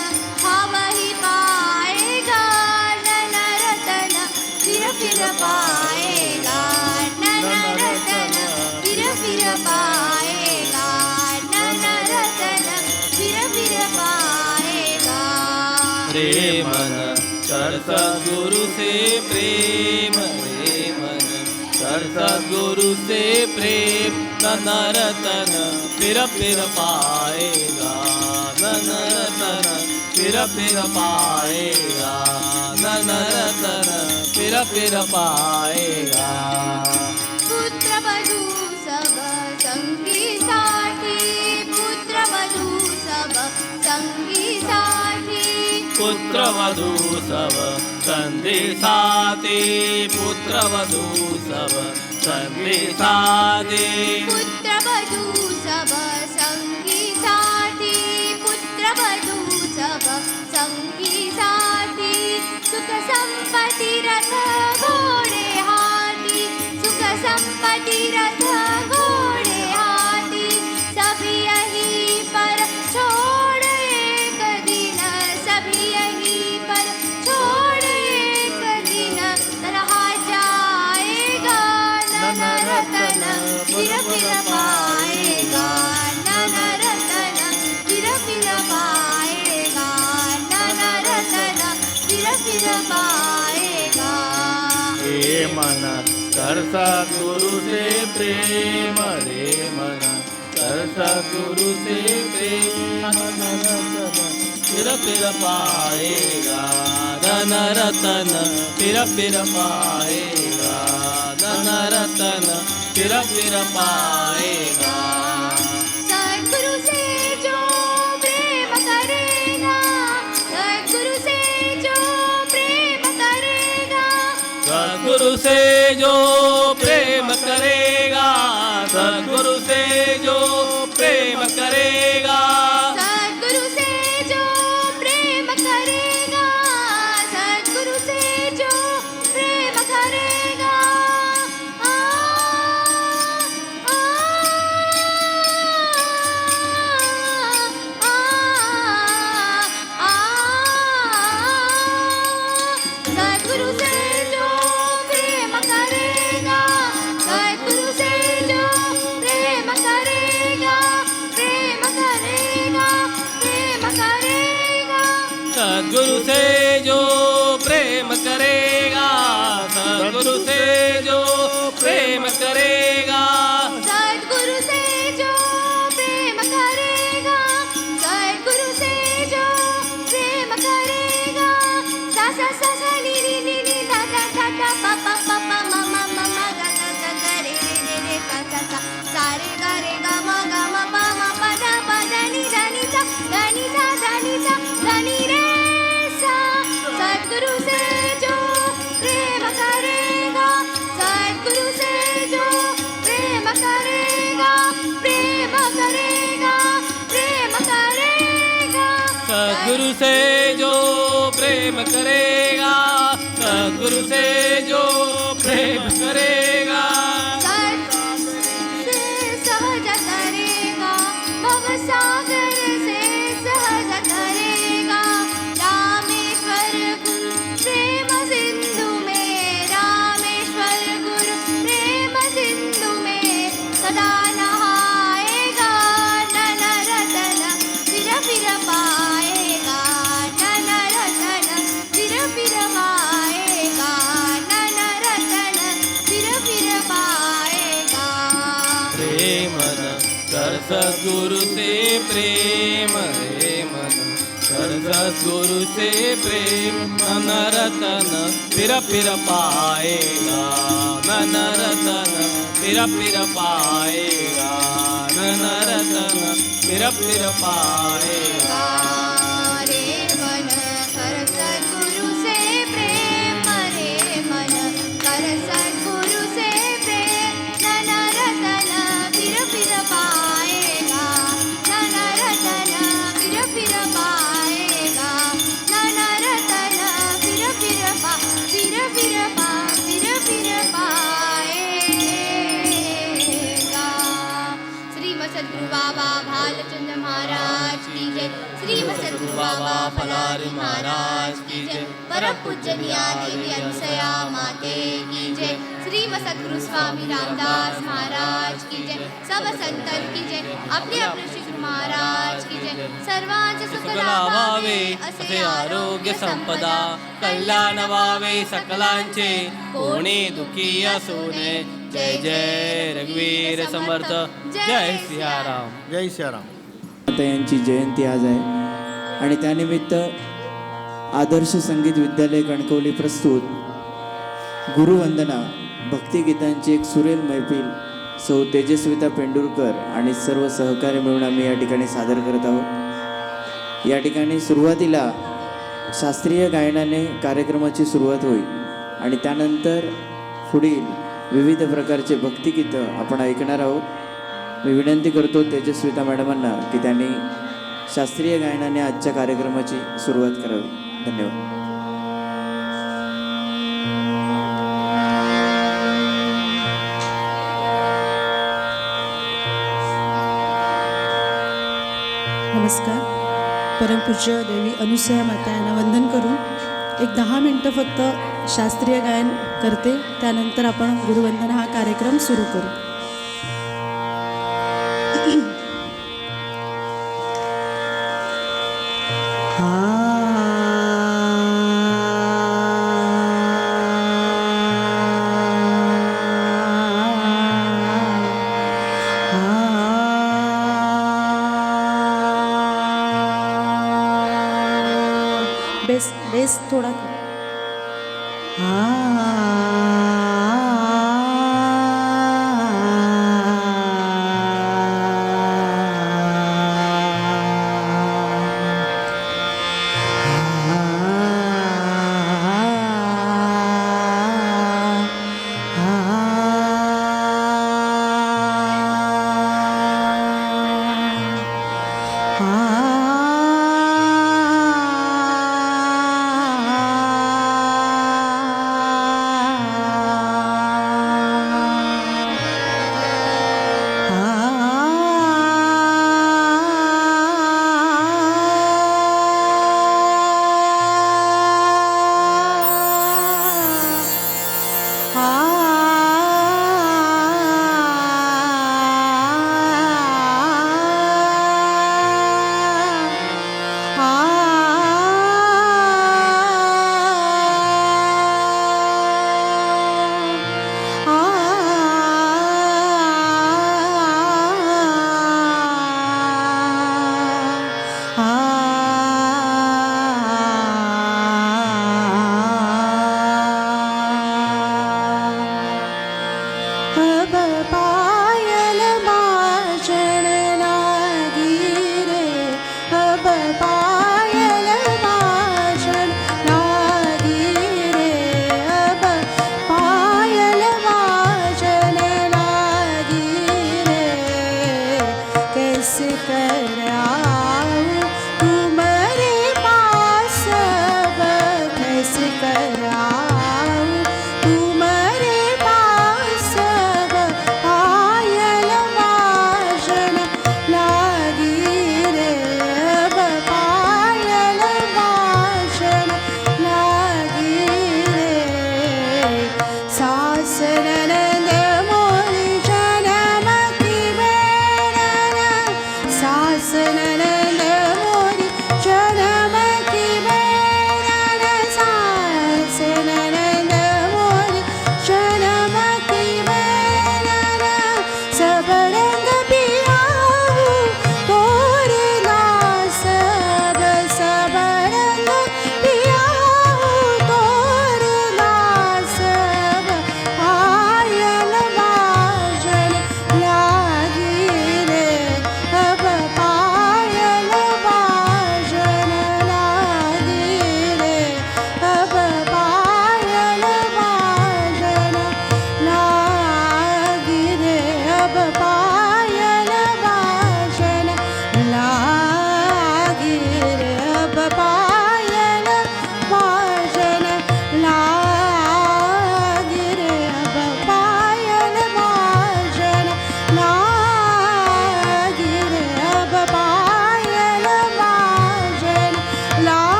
हम ही पाएगा, नन रतन फिर पाएगा, नन रतन फिर पाएगा, नन रतन फिर पाएगा। रे मन कर सद्गुरु से प्रेम रे मन, कर सद्गुरु से प्रेम, धन रतन फिर पाएगा, धन रतन फिर पाएगा, धन रतन फिर पाएगा। पुत्र वधू सब संगी साथी, पुत्र वधू सब संगी साथी, पुत्र वधू सब संधि साथी, पुत्र वधू सब संधि साथी, पुत्र वधू सब संगी साथी, पुत्र वधू सब संगी साथी, सुख संपत्ति रथ घोड़े हाथी, तीरथ घोड़े हाथी सभी यहीं पर छोड़ एक दिन सभी यहीं पर छोड़ एक दिन रहा जाएगा नन रतन फिर पाएगा नन रतन फिर पाएगा नन रतन फिर पाएगा हे मन कर सद्गुरु से प्रेम रे मन कर सद्गुरु से प्रेम फिर पाएगा धन रतन फिर पाएगा धन रतन फिर पाएगा सद्गुरु से जो प्रेम करेगा सद्गुरु से जो प्रेम करेगा सद्गुरु से जो प्रेम करेगा सद्गुरु से जो प्रेम करेगा सद्गुरु से जो प्रेम करेगा सद्गुरु से जो प्रेम करेगा आ, आ, आ, सद्गुरु से जो प्रेम करेगा सद्गुरु से जो प्रेम करेगा प्रेम करेगा प्रेम करेगा सद्गुरु से जो प्रेम करेगा सद्गुरु से जो प्रेम करेगा सद्गुरु से जो प्रेम करेगा सद्गुरु से जो प्रेम करेगा सा सा सा सा नी नी नी नी दा दा दा दा पा पा पा पा मा मा मा मा गा गा गा गा रे रे रे रे सा सा सा सा रे गा मा पा मा पा दा नी दा नी सा दा नी सा दा नी सा दा नी रे सा सद्गुरु से जो प्रेम करेगा सद्गुरु से जो प्रेम करेगा प्रेम करेगा प्रेम करेगा सद्गुरु से जो प्रेम करेगा सद्गुरु से जो प्रेम करेगा से सहज करेगा भव सागर से सहज करेगा रामेश्वर गुरु प्रेम सिंधु में रामेश्वर गुरु प्रेम सिंधु में सदा नहाएगा नन रतन फिर पाएगा नन रतन फिर पाएगा नन रतन फिर पाएगा प्रेम कर सद्गुरु से प्रेम रे मन कर सद्गुरु से प्रेम मन रतन फिर पाएगा मन रतन फिर पाएगा मन रतन फिर पाएगा रे मन कर सद्गुरु से प्रेम रे मन कर सद्गुरु से प्रेम नन रतन फिर पाएगा नन रतन फिर पाएगा नन रतन फिर पाएगा श्रीमद सद्गुरु बाबा भालचंद्र महाराज की जय श्रीमद सद्गुरु बाबा फलारी महाराज की जय परम पूजनीय देवी अनसया माते की जय श्रीमद सद्गुरु स्वामी रामदास महाराज की जय सब संतन की जय अपने अपने श्री गुरु महाराज की जय सर्वांचे सुख लाभावे असे आरोग्य संपदा कल्याण व्हावे सकलांचे कोणी दुखी असू नये जय जय रघुवीर समर्थ जय सियाराम जय श्रीराम. आता यांची जयंती आज आहे आणि त्यानिमित्त आदर्श संगीत विद्यालय कणकवली प्रस्तुत गुरुवंदना भक्तिगीतांची एक सुरेल मैफिल सौ तेजस्विता पेंडुरकर आणि सर्व सहकार्य मिळून आम्ही या ठिकाणी सादर करत आहोत. या ठिकाणी सुरुवातीला शास्त्रीय गायनाने कार्यक्रमाची सुरुवात होईल आणि त्यानंतर पुढील विविध प्रकारचे भक्तिगीतं आपण ऐकणार आहोत. मी विनंती करतो तेजस्विता मॅडमांना की त्यांनी शास्त्रीय गायनाने आजच्या कार्यक्रमाची सुरुवात करावी. धन्यवाद. नमस्कार. परमपूज्य देवी अनुसया माता यांना वंदन करून एक 10 मिनटं फक्त शास्त्रीय गायन करते. त्यानंतर आपण गुरुवंदना हा कार्यक्रम सुरू करू. बेस थोड़ा ah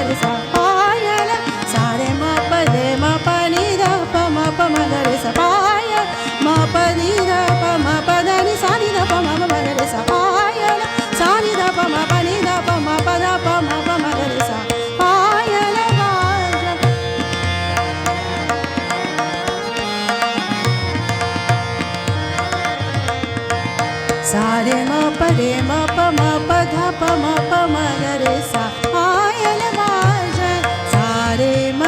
रे सा पायल सा रे म प रे म प नि ध प म प म ग रे सा पायल म प नि ध प म प ध नि सा नि ध प म प म ग रे सा पायल सा नि ध प म प नि ध प म प ध प म प म ग रे सा पायल वाजन सा रे म प रे म प म प ध प म प म ग रे सा पायल वाजन सा रे म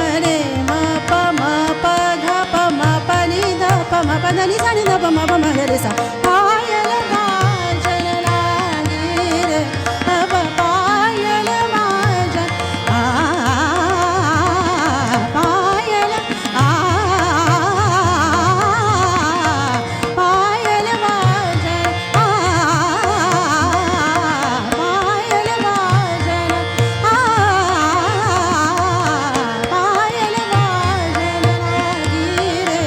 प म प ध प म प नि ध प म प ध नि सा नि ध प म प म ग रे सा पायल वाजन लागे रे अब पायल वाजन पायल पायल वाजन पायल वाजन पायल वाजन लागी रे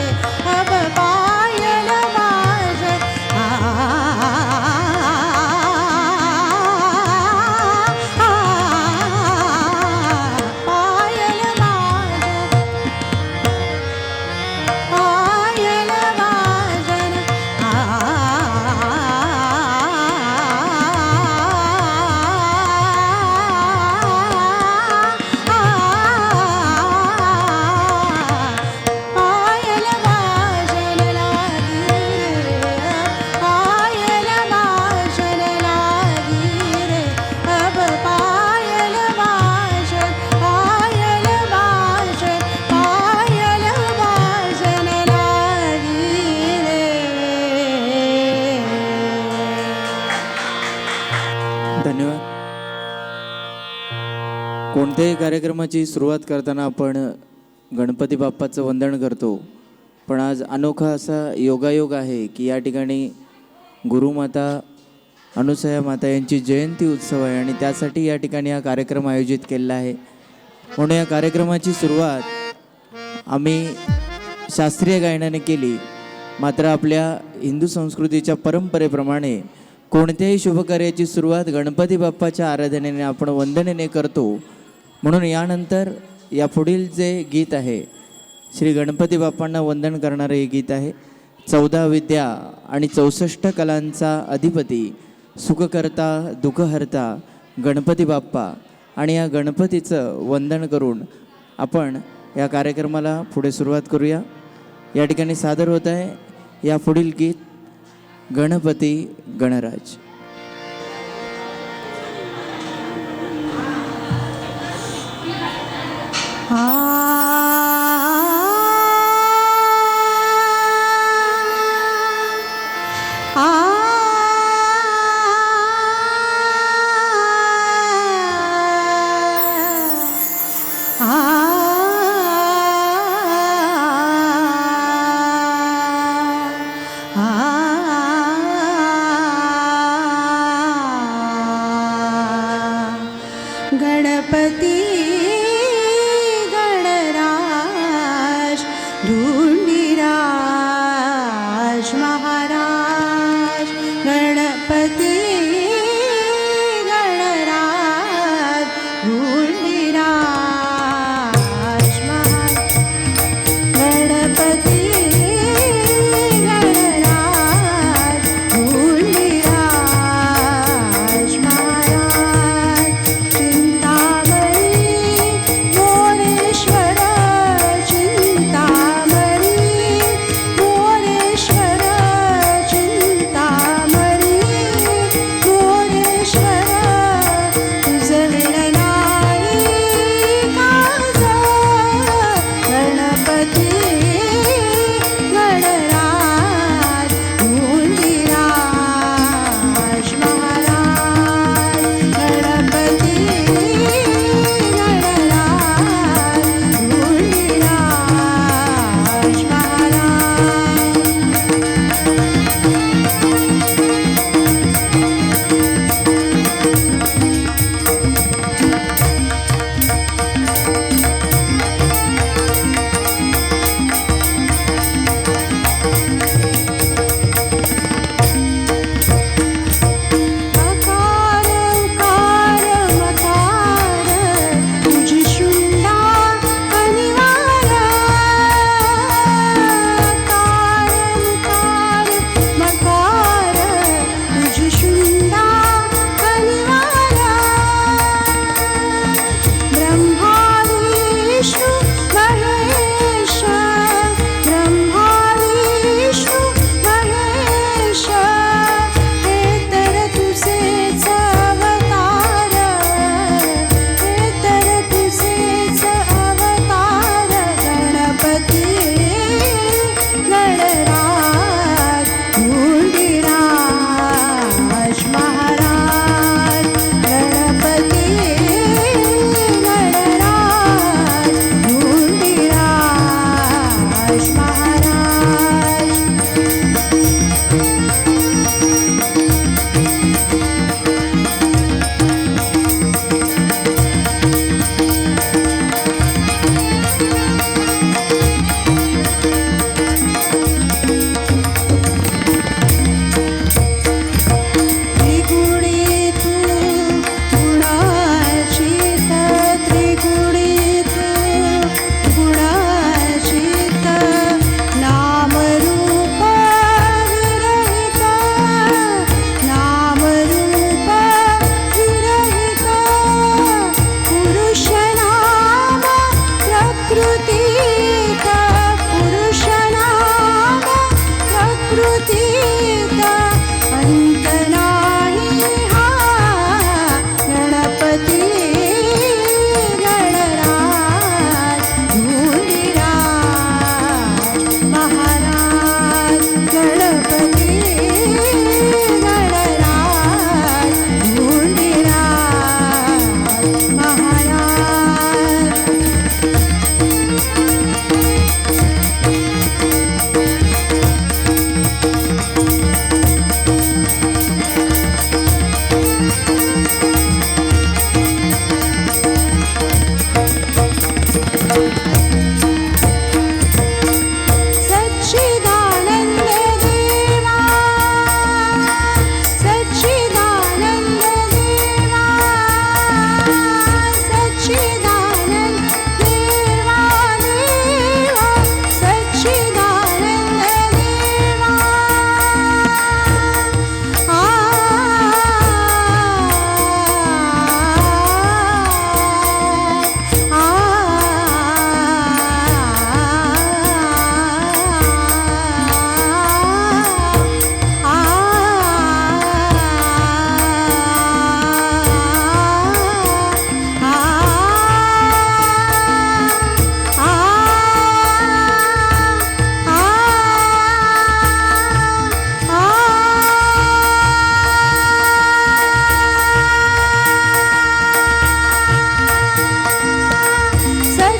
अब पायल वाजन पायल वाजन पायल वाजन पायल वाजन लागी रे पायल वाजन लागी रे अब पायल वाजन पायल वाजन पायल वाजन लागी रे धन्यवाद. कोणत्याही कार्यक्रमाची सुरुवात करताना आपण गणपती बाप्पाचं वंदन करतो, पण आज अनोखा असा योगायोग आहे की या ठिकाणी गुरुमाता अनुसया माता यांची जयंती उत्सव आहे आणि त्यासाठी या ठिकाणी हा कार्यक्रम आयोजित केलेला आहे. म्हणून या कार्यक्रमाची सुरुवात आम्ही शास्त्रीय गायनाने केली. मात्र आपल्या हिंदू संस्कृतीच्या परंपरेप्रमाणे कोणत्याही शुभकार्याची सुरुवात गणपती बाप्पाच्या आराधनेने आपण वंदनेने करतो. म्हणून यानंतर या पुढील जे गीत आहे श्री गणपती बाप्पांना वंदन करणारे हे गीत आहे. 14 विद्या आणि 64 कलांचा अधिपती सुखकर्ता दुःखहर्ता गणपती बाप्पा आणि या गणपतीचं वंदन करून आपण या कार्यक्रमाला पुढे सुरुवात करूया. या ठिकाणी सादर होत आहे या पुढील गीत गणपती गणराज. गणपती गणराज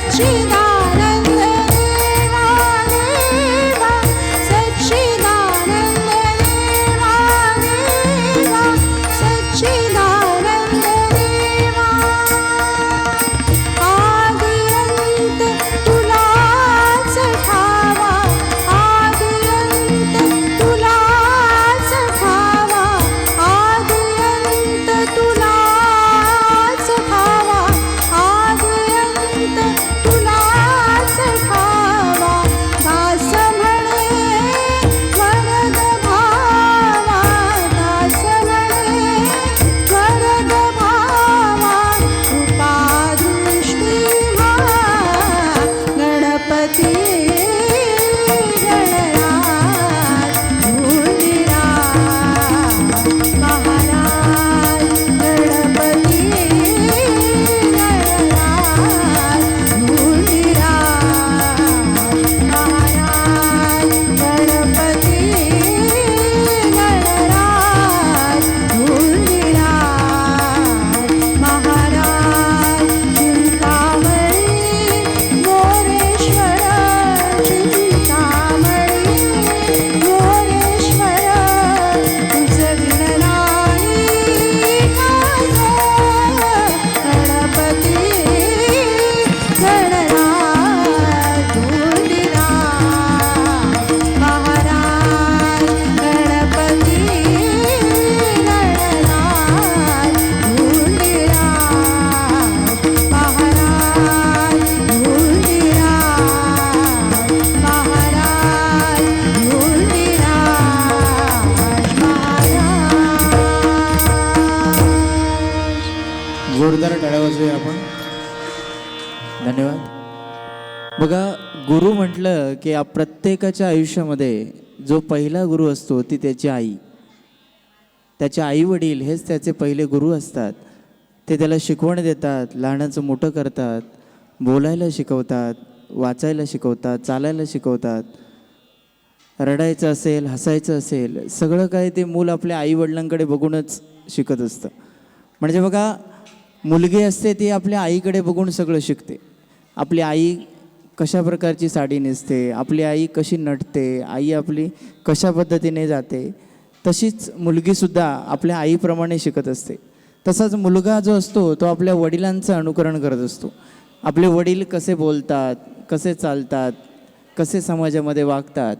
सच्चिदानंद देवा देवा सच्चिदानंद देवा देवा सच्चिदानंद देवा आदिअंत तुलाच ठावा आदिअंत तुलाच ठावा आदिअंत तुलाच ठावा आदिअंत तुलाच ठावा दास म्हणे वरद भावा दास म्हणे वरद भावा कृपा दृष्टी गणपती गणराज धूळीराज महाराज गणपती गणराज धूळीराज महाराज गणपती गणराज धूळीराज महाराज चिंतामणी मोरेश्वर चिंतामणी मोरेश्वर तुझं विणनाई काज गणपती गणराज धूळीराज महाराज गणपती गणराज धूळीराज महाराज धूळीराज महाराज धूळीराज जोरदार टाळ्या वाजवूया आपण. धन्यवाद. बघा, गुरु म्हटलं की प्रत्येकाच्या आयुष्यामध्ये जो पहिला गुरु असतो ती त्याची आई. त्याचे आई वडील हेच त्याचे पहिले गुरु असतात. ते त्याला शिकवण देतात, लहानाचं मोठं करतात, बोलायला शिकवतात, वाचायला शिकवतात, चालायला शिकवतात. रडायचं असेल, हसायचं असेल, सगळं काय ते मूल आपल्या आईवडिलांकडे बघूनच शिकत असतं. म्हणजे बघा, मुलगी असते ती आपल्या आईकडे बघून सगळं शिकते. आपली आई कशा प्रकारची साडी नेसते, आपली आई कशी नटते, आई आपली कशा पद्धतीने जाते, तशीच मुलगीसुद्धा आपल्या आईप्रमाणे शिकत असते. तसाच मुलगा जो असतो तो आपल्या वडिलांचं अनुकरण करत असतो. आपले वडील कसे बोलतात, कसे चालतात, कसे समाजामध्ये वागतात,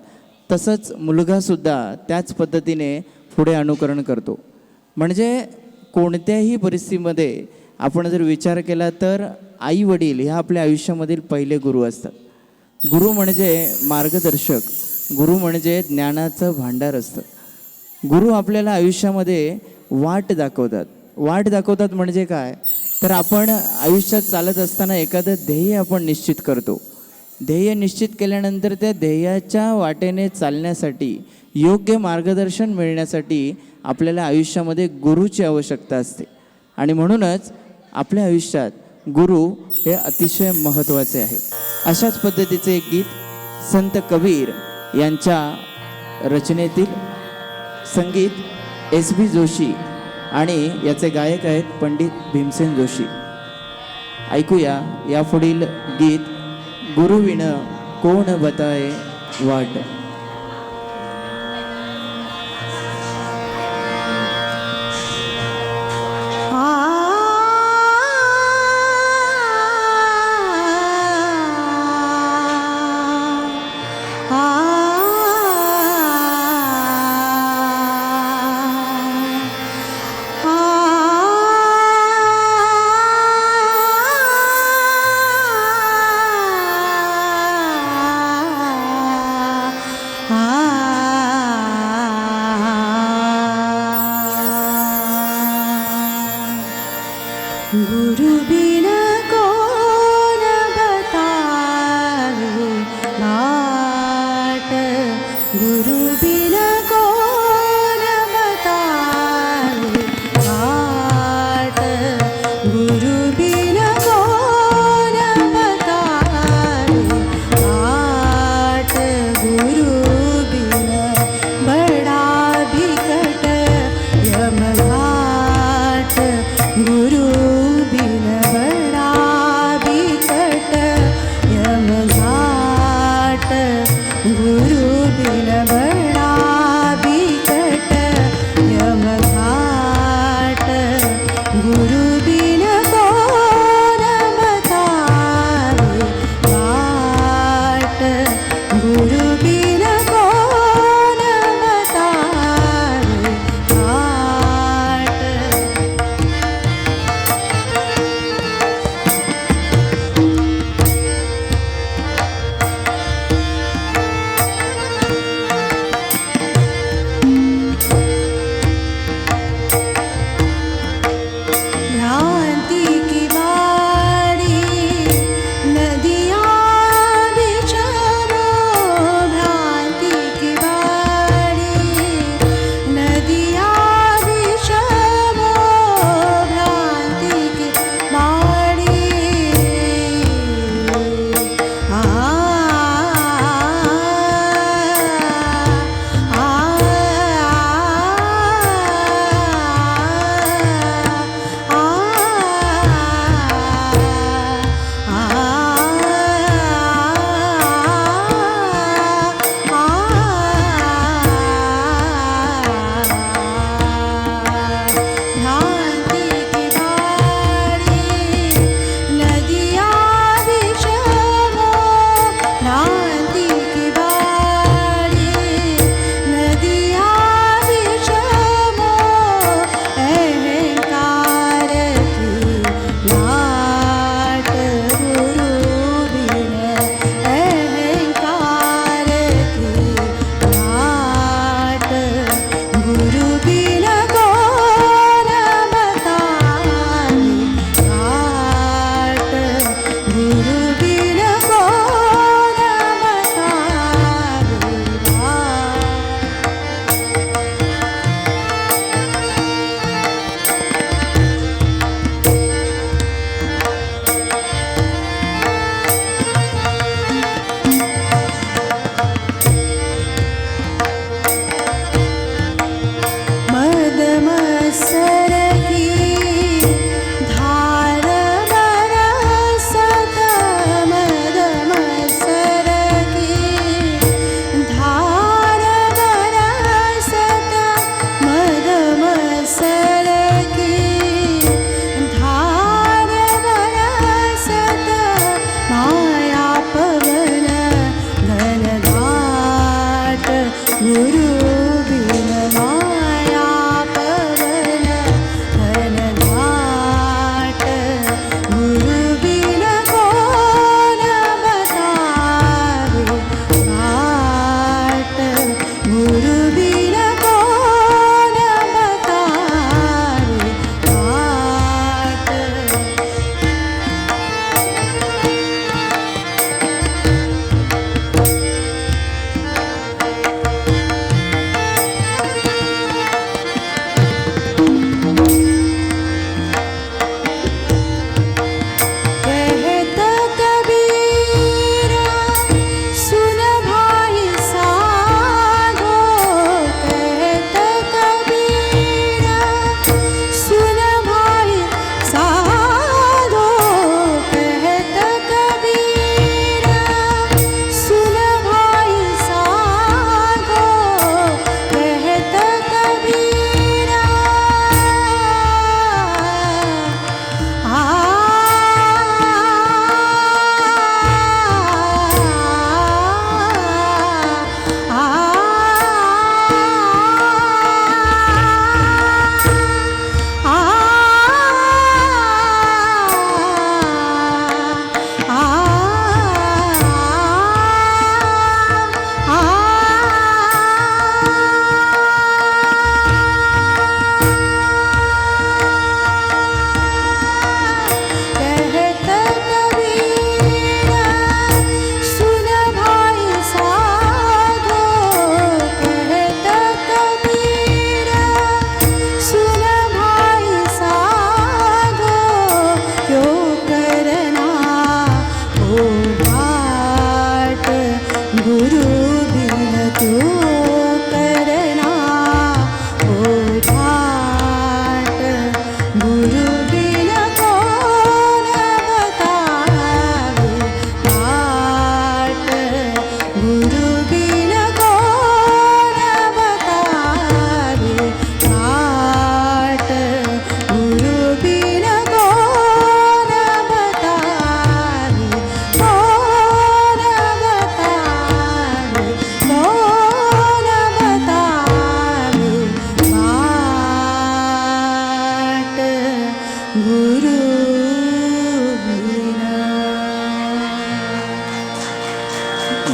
तसंच मुलगासुद्धा त्याच पद्धतीने पुढे अनुकरण करतो. म्हणजे कोणत्याही परिस्थितीमध्ये आपण जर विचार केला तर आई वडील ह्या आपल्या आयुष्यामधील पहिले गुरु असतात. गुरु म्हणजे मार्गदर्शक, गुरु म्हणजे ज्ञानाचं भांडार असतं. गुरु आपल्याला आयुष्यामध्ये वाट दाखवतात. वाट दाखवतात म्हणजे काय, तर आपण आयुष्यात चालत असताना एखादं ध्येय आपण निश्चित करतो. ध्येय निश्चित केल्यानंतर त्या ध्येयाच्या वाटेने चालण्यासाठी, योग्य मार्गदर्शन मिळण्यासाठी आपल्याला आयुष्यामध्ये गुरुची आवश्यकता असते. आणि म्हणूनच आपल्या आयुष्यात गुरु हे अतिशय महत्त्वाचे आहेत. अशाच पद्धतीचे एक गीत संत कबीर यांच्या रचनेतील, संगीत S.B. जोशी आणि याचे गायक आहेत पंडित भीमसेन जोशी. ऐकूया यापुढील गीत गुरुविण कोण बताये वाट.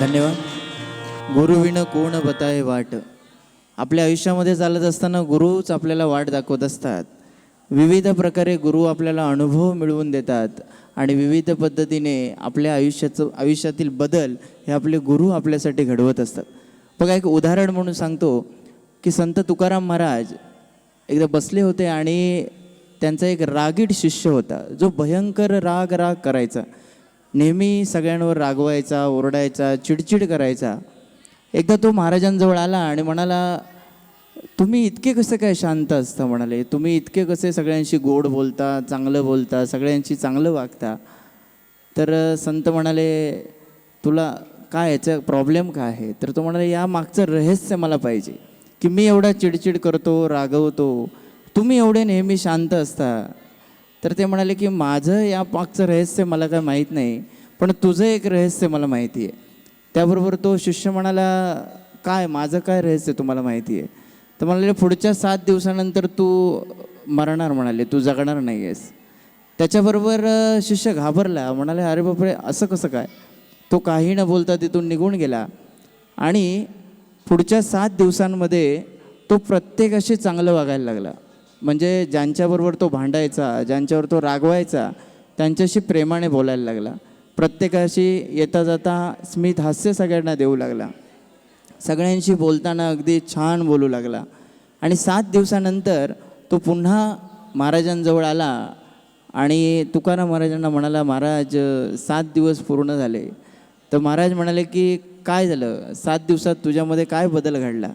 धन्यवाद. गुरुविण कोण बताय वाट. आपल्या आयुष्यामध्ये चालत असताना गुरुच आपल्याला वाट दाखवत असतात. विविध प्रकारे गुरु आपल्याला अनुभव मिळवून देतात आणि विविध पद्धतीने आपल्या आयुष्यातील बदल हे आपले गुरु आपल्यासाठी घडवत असतात. बघा, एक उदाहरण म्हणून सांगतो की संत तुकाराम महाराज एकदा बसले होते आणि त्यांचा एक रागीट शिष्य होता जो भयंकर राग करायचा. नेहमी सगळ्यांवर रागवायचा, ओरडायचा, चिडचिड करायचा. एकदा तो महाराजांजवळ आला आणि म्हणाला, तुम्ही इतके कसे काय शांत असता? म्हणाले, तुम्ही इतके कसे सगळ्यांशी गोड बोलता, चांगलं बोलता, सगळ्यांशी चांगलं वागता? तर संत म्हणाले, तुला काय याचा प्रॉब्लेम काय आहे? तर तो म्हणाले, या मागचं रहस्य मला पाहिजे की मी एवढा चिडचिड करतो, रागवतो, तुम्ही एवढे नेहमी शांत असता. तर ते म्हणाले की माझं या मागचं रहस्य मला काय माहीत नाही, पण तुझं एक रहस्य मला माहिती आहे. त्याबरोबर तो शिष्य म्हणाला, काय माझं काय रहस्य तुम्हाला माहिती आहे? तर म्हणाले, पुढच्या 7 दिवसानंतर तू मरणार. म्हणाले, तू जगणार नाही आहेस. त्याच्याबरोबर शिष्य घाबरला. म्हणाले, अरे बापरे, असं कसं काय? तो काही न बोलता तिथून निघून गेला आणि पुढच्या 7 दिवसांमध्ये तो प्रत्येकाशी चांगलं वागायला लागला. म्हणजे ज्यांच्याबरोबर तो भांडायचा, ज्यांच्यावर तो रागवायचा, त्यांच्याशी प्रेमाने बोलायला लागला. प्रत्येकाशी येता जाता स्मित हास्य सगळ्यांना देऊ लागला. सगळ्यांशी बोलताना अगदी छान बोलू लागला. आणि 7 दिवसानंतर तो पुन्हा महाराजांजवळ आला आणि तुकाराम महाराजांना म्हणाला, महाराज 7 दिवस पूर्ण झाले. तर महाराज म्हणाले की काय झालं? 7 दिवसात तुझ्यामध्ये काय बदल घडला?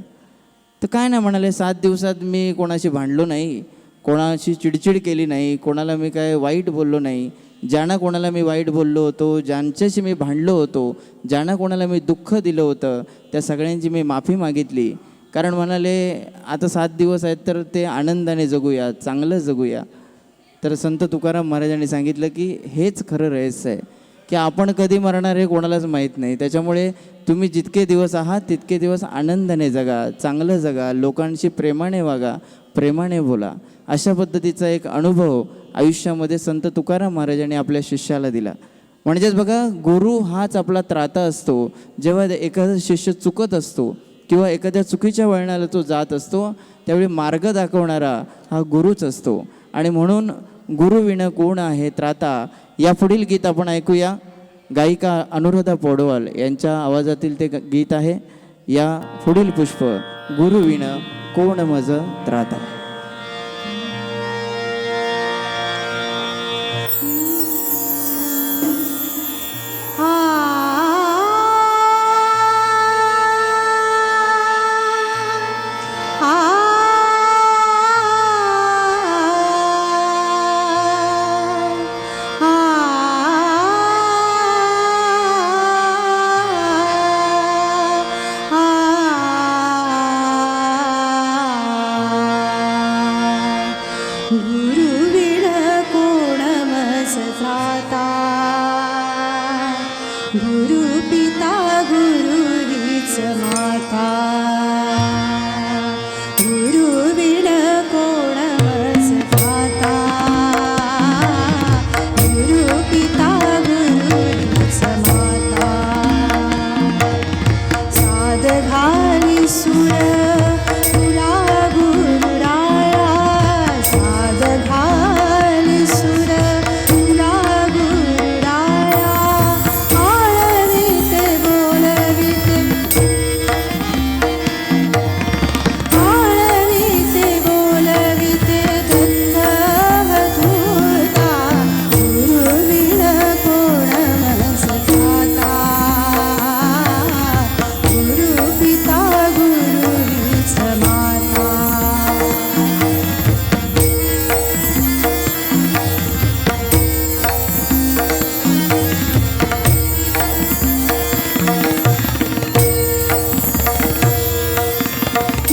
तर काय नाही म्हणाले, 7 दिवसात मी कोणाशी भांडलो नाही, कोणाशी चिडचिड केली नाही, कोणाला मी काय वाईट बोललो नाही. ज्यांना कोणाला मी वाईट बोललो होतो, ज्यांच्याशी मी भांडलो होतो, ज्यांना कोणाला मी दुःख दिलं होतं, त्या सगळ्यांची मी माफी मागितली. कारण म्हणाले, आता 7 दिवस आहेत तर ते आनंदाने जगूया, चांगलं जगूया. तर संत तुकाराम महाराजांनी सांगितलं की हेच खरं रहस्य आहे की आपण कधी मरणार हे कोणालाच माहीत नाही. त्याच्यामुळे तुम्ही जितके दिवस आहात तितके दिवस आनंदाने जगा, चांगलं जगा, लोकांशी प्रेमाने वागा, प्रेमाने बोला. अशा पद्धतीचा एक अनुभव आयुष्यामध्ये संत तुकाराम महाराजांनी आपल्या शिष्याला दिला. म्हणजेच बघा, गुरु हाच आपला त्राता असतो. जेव्हा एखादा शिष्य चुकत असतो किंवा एखाद्या चुकीच्या वळणाला तो जात असतो, त्यावेळी मार्ग दाखवणारा हा गुरुच असतो. आणि म्हणून गुरुविण कोण आहे त्राता, या पुढील गीत आपण ऐकूया. गायिका अनुराधा पौडवाल यांच्या आवाजातील ते गीत आहे. या पुढील पुष्प, गुरुविण कोण मज त्राता. गुरुविण कोण मज त्राता, गुरु पिता गुरुरीच माता. गुरुविण कोण मज त्राता, गुरु पिता गुरुरीच माता. साध घाली सुर तुला गुरुराया, साध घाली सुर तुला गुरुराया. आळविते बोलविते, आळविते बोलविते दत्तवधूता. गुरुविण कोण मज त्राता, गुरु पिता गुरुरीच माता.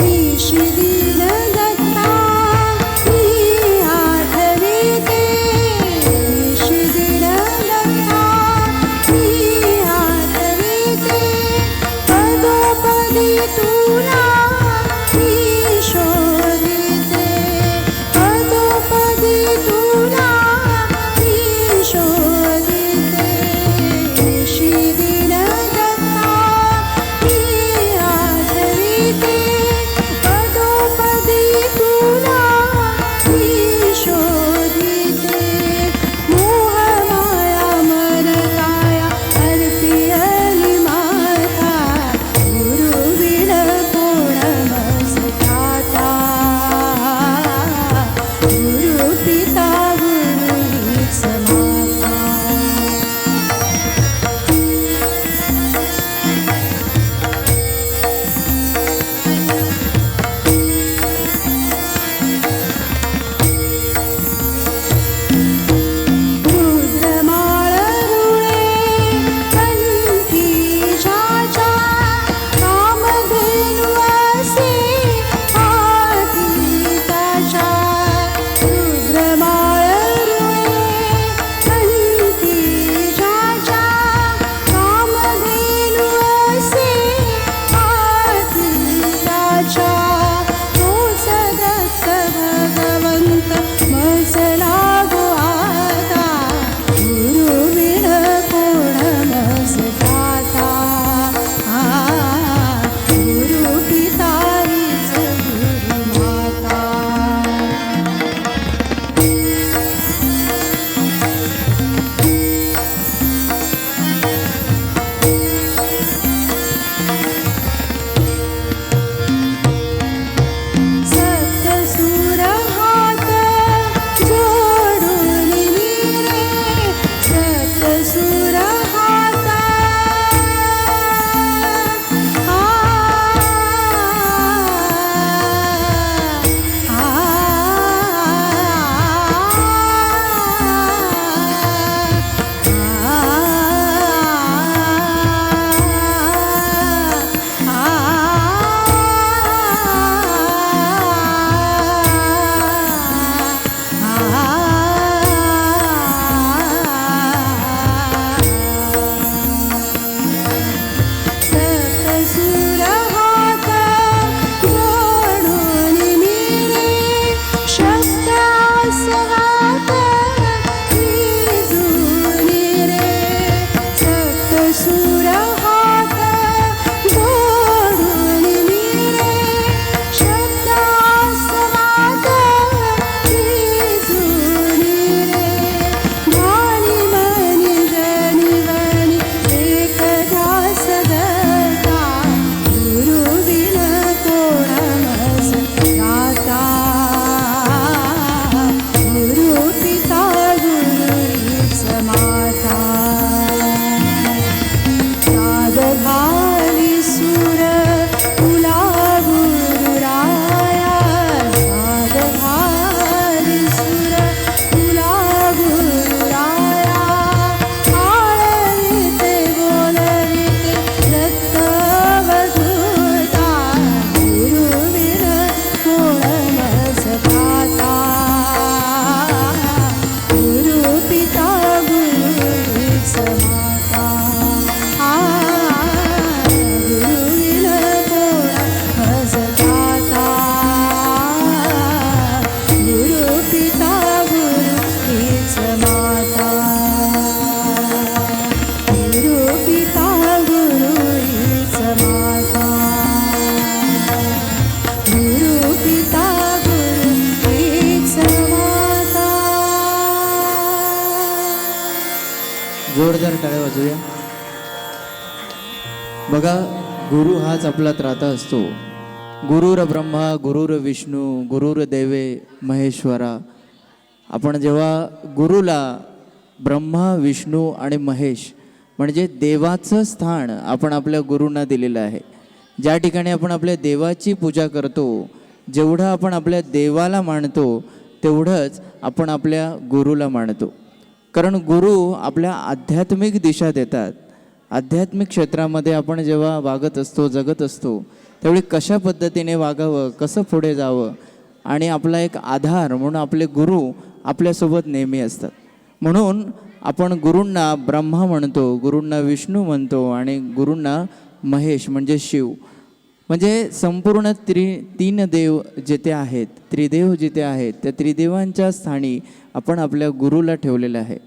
ईश दीन दत्ता मी आठविते, ईश दीन दत्ता मी आठविते. पदोपदी तुला मी शोधिते, पदोपदी तुला मी शोधिते. ईश दीन दत्ता वाजूया. बघा, गुरु हाच आपला त्राता असतो. गुरुर ब्रह्मा गुरुर विष्णू गुरुर देवे महेश्वरा. आपण जेव्हा गुरुला ब्रह्मा विष्णू आणि महेश म्हणजे देवाचं स्थान आपण आपल्या गुरूंना दिलेलं आहे. ज्या ठिकाणी आपण आपल्या देवाची पूजा करतो, जेवढं आपण आपल्या देवाला मानतो तेवढंच आपण आपल्या गुरुला मानतो. कारण गुरु आपल्या आध्यात्मिक दिशा देतात. आध्यात्मिक क्षेत्रामध्ये आपण जेव्हा वागत असतो, जगत असतो, त्यावेळी कशा पद्धतीने वागावं, कसं पुढे जावं आणि आपला एक आधार म्हणून आपले गुरु आपल्यासोबत नेहमी असतात. म्हणून आपण गुरूंना ब्रह्मा म्हणतो, गुरूंना विष्णू म्हणतो आणि गुरूंना महेश म्हणजे शिव. म्हणजे संपूर्ण तीन देव जिथे आहेत, त्रिदेव जिथे आहेत, त्या त्रिदेवांच्या स्थानी आपण आपल्या गुरुला ठेवलेलं आहे.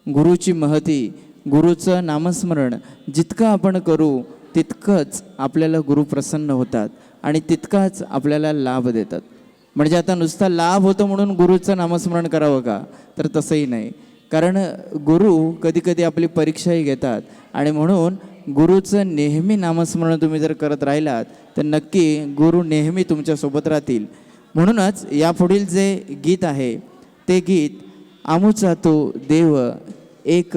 गुरुची महती, गुरुचं नामस्मरण जितकं आपण करू तितकंच आपल्याला गुरु प्रसन्न होतात आणि तितकाच आपल्याला लाभ देतात. म्हणजे आता नुसता लाभ होतो म्हणून गुरुचं नामस्मरण करावं का, तर तसंही नाही. कारण गुरु कधी कधी आपली परीक्षाही घेतात आणि म्हणून गुरुचं नेहमी नामस्मरण तुम्ही जर करत राहिलात तर नक्की गुरु नेहमी तुमच्यासोबत राहतील. म्हणूनच यापुढील जे गीत आहे ते गीत आमुचा तो देव एक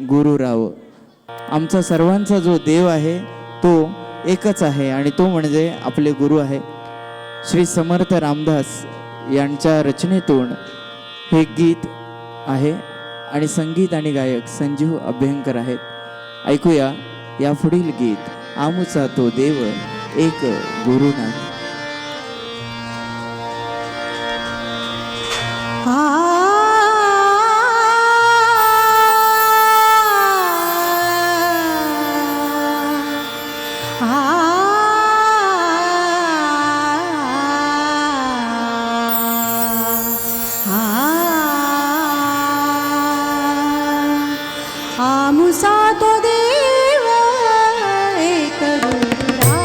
गुरु राव. आमचा सर्वांचा जो देव आहे तो एकच आहे आणि तो म्हणजे आपले गुरु आहे. श्री समर्थ रामदास यांच्या रचनेतून हे गीत आहे आणि संगीत आणि गायक संजीव अभ्यंकर आहेत. ऐकूया या पुढील गीत आमुचा तो देव एक गुरुनाथ. आमुसा तो देव एक गुरुराव,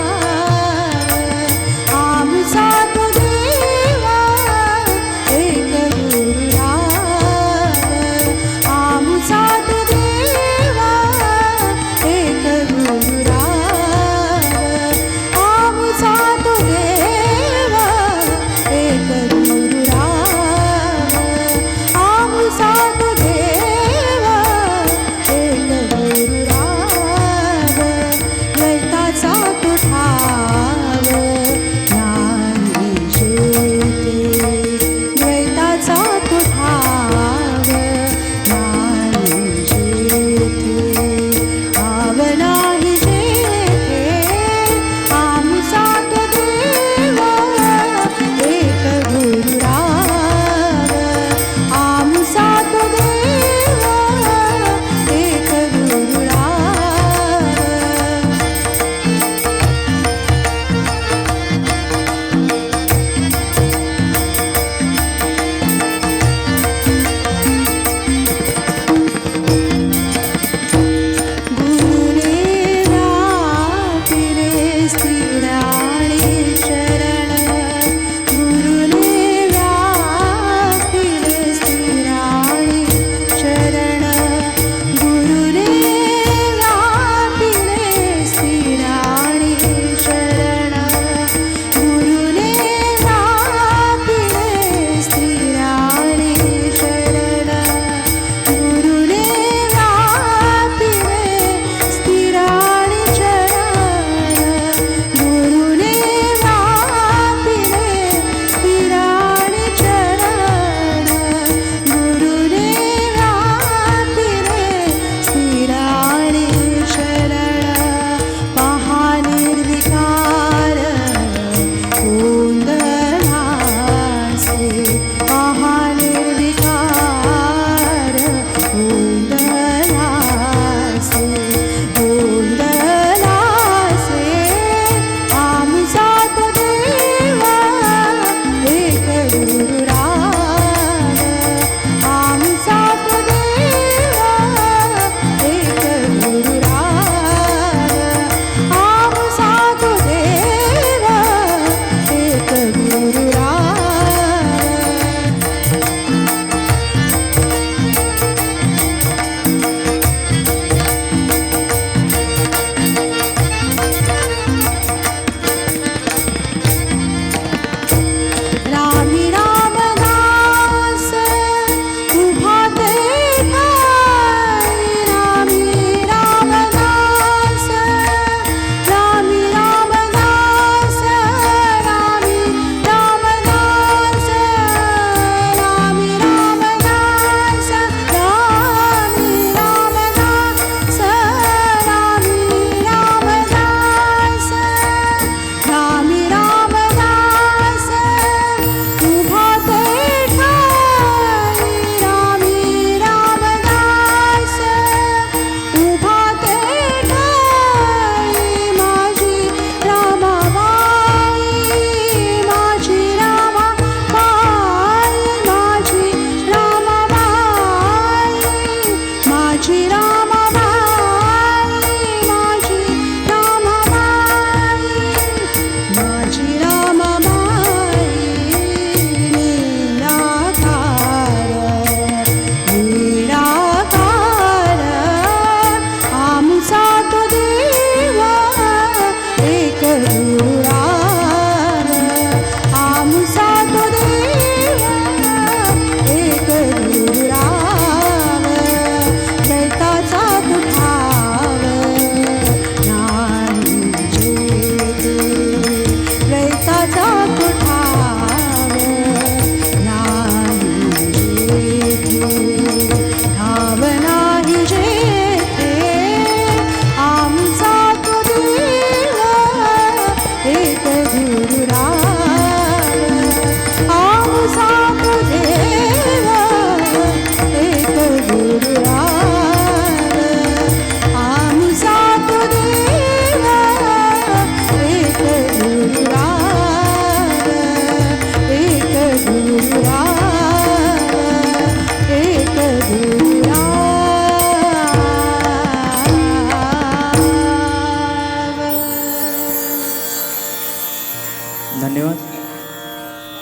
धन्यवाद.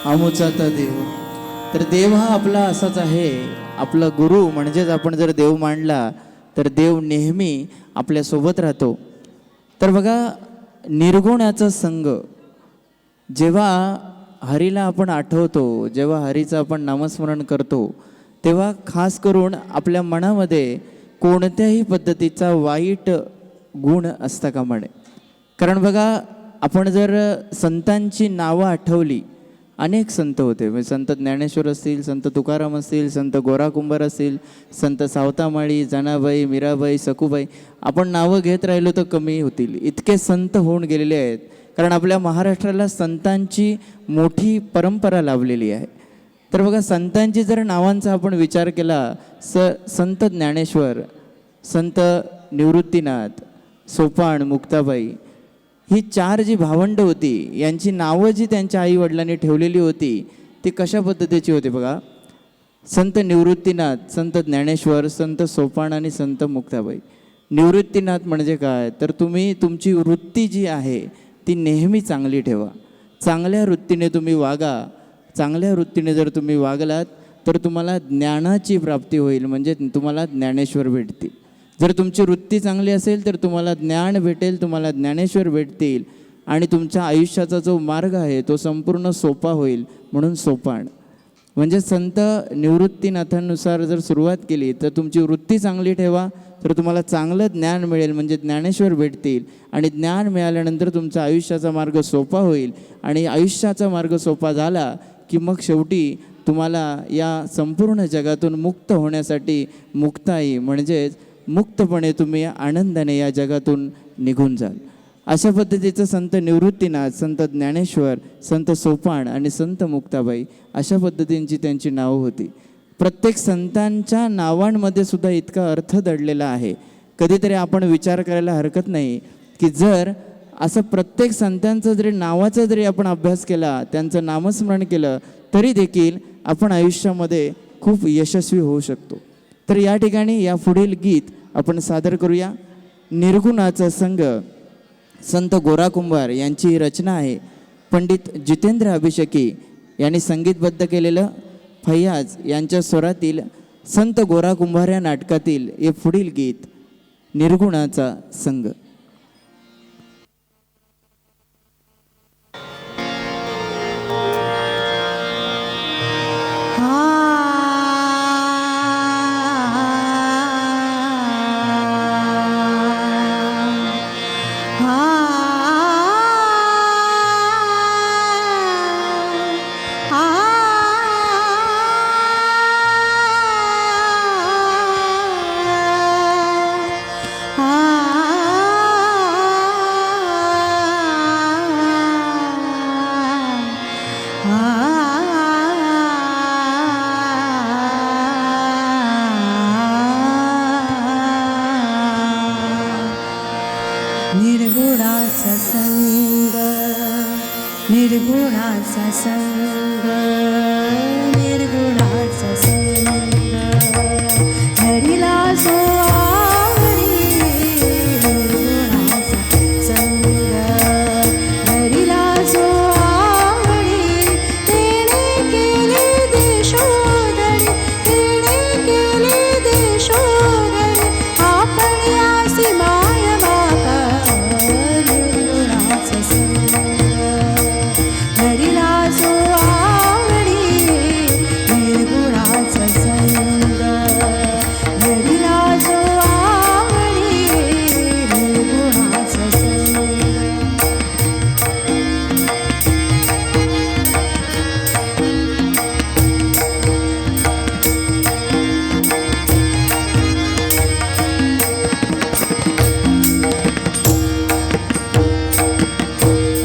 अमुचाचा देव. तर देव हा आपला असाच आहे, आपला गुरु म्हणजेच आपण जर देव मांडला तर देव नेहमी आपल्यासोबत राहतो. तर बघा, निर्गुणाचा संग, जेव्हा हरीला आपण आठवतो, जेव्हा हरीचं आपण नामस्मरण करतो, तेव्हा खास करून आपल्या मनामध्ये कोणत्याही पद्धतीचा वाईट गुण असता कामा नये. कारण बघा, आपण जर संतांची नावं आठवली, अनेक संत होते, म्हणजे संत ज्ञानेश्वर असतील, संत तुकाराम असतील, संत गोरा कुंभार असतील, संत सावतामाळी, जनाबाई, मीराबाई, सखूबाई, आपण नावं घेत राहिलो तर कमी होतील, इतके संत होऊन गेलेले आहेत. कारण आपल्या महाराष्ट्राला संतांची मोठी परंपरा लाभलेली आहे. तर बघा, संतांची जर नावांचा आपण विचार केला, संत ज्ञानेश्वर, संत निवृत्तीनाथ, सोपान, मुक्ताबाई, ही 4 जी भावंड होती, यांची नावं जी त्यांच्या आईवडिलांनी ठेवलेली होती ती कशा पद्धतीची होती बघा. संत निवृत्तीनाथ, संत ज्ञानेश्वर, संत सोपान आणि संत मुक्ताबाई. निवृत्तीनाथ म्हणजे काय, तर तुम्ही तुमची वृत्ती जी आहे ती नेहमी चांगली ठेवा, चांगल्या वृत्तीने तुम्ही वागा. चांगल्या वृत्तीने जर तुम्ही वागलात तर तुम्हाला ज्ञानाची प्राप्ती होईल, म्हणजे तुम्हाला ज्ञानेश्वर भेटतील. जर तुमची वृत्ती चांगली असेल तर तुम्हाला ज्ञान भेटेल, तुम्हाला ज्ञानेश्वर भेटतील आणि तुमच्या आयुष्याचा जो मार्ग आहे तो संपूर्ण सोपा होईल. म्हणून सोपान म्हणजे संत निवृत्तीनाथांनुसार जर सुरुवात केली तर तुमची वृत्ती चांगली ठेवा, तर तुम्हाला चांगलं ज्ञान मिळेल, म्हणजे ज्ञानेश्वर भेटतील. आणि ज्ञान मिळाल्यानंतर तुमचा आयुष्याचा मार्ग सोपा होईल. आणि आयुष्याचा मार्ग सोपा झाला की मग शेवटी तुम्हाला या संपूर्ण जगातून मुक्त होण्यासाठी मुक्ताई, म्हणजेच मुक्तपणे तुम्ही आनंदाने या जगातून निघून जाल. अशा पद्धतीचं संत निवृत्तीनाथ, संत ज्ञानेश्वर, संत सोपान आणि संत मुक्ताबाई, अशा पद्धतींची त्यांची नावं होती. प्रत्येक संतांच्या नावांमध्ये सुद्धा इतका अर्थ दडलेला आहे. कधीतरी आपण विचार करायला हरकत नाही की जर असं प्रत्येक संतांचं जरी नावाचा जरी आपण अभ्यास केला, त्यांचं नामस्मरण केलं, तरी देखील आपण आयुष्यामध्ये खूप यशस्वी होऊ शकतो. तर या ठिकाणी या पुढील गीत आपण सादर करूया. निर्गुणाचा संग, संत गोरा कुंभार यांची ही रचना आहे. पंडित जितेंद्र अभिषेकी यांनी संगीतबद्ध केलेलं, फैयाज यांच्या स्वरातील संत गोरा कुंभार या नाटकातील हे पुढील गीत निर्गुणाचा संग. निर्गुणाचा संग, निर्गुणाचा संग, निर्गुणाचा संग, हरिला जो आवडी. निर्गुणाचा संग, हरिला जो आवडी. तेणे केले देशोधडी, तेणे केले देशोधडी, आपण यासी माय माता. निर्गुणाचा संग, हरिला जो आवडी. निर्गुणाचा संग, हरिला जो आवडी. निर्गुणाचा संग.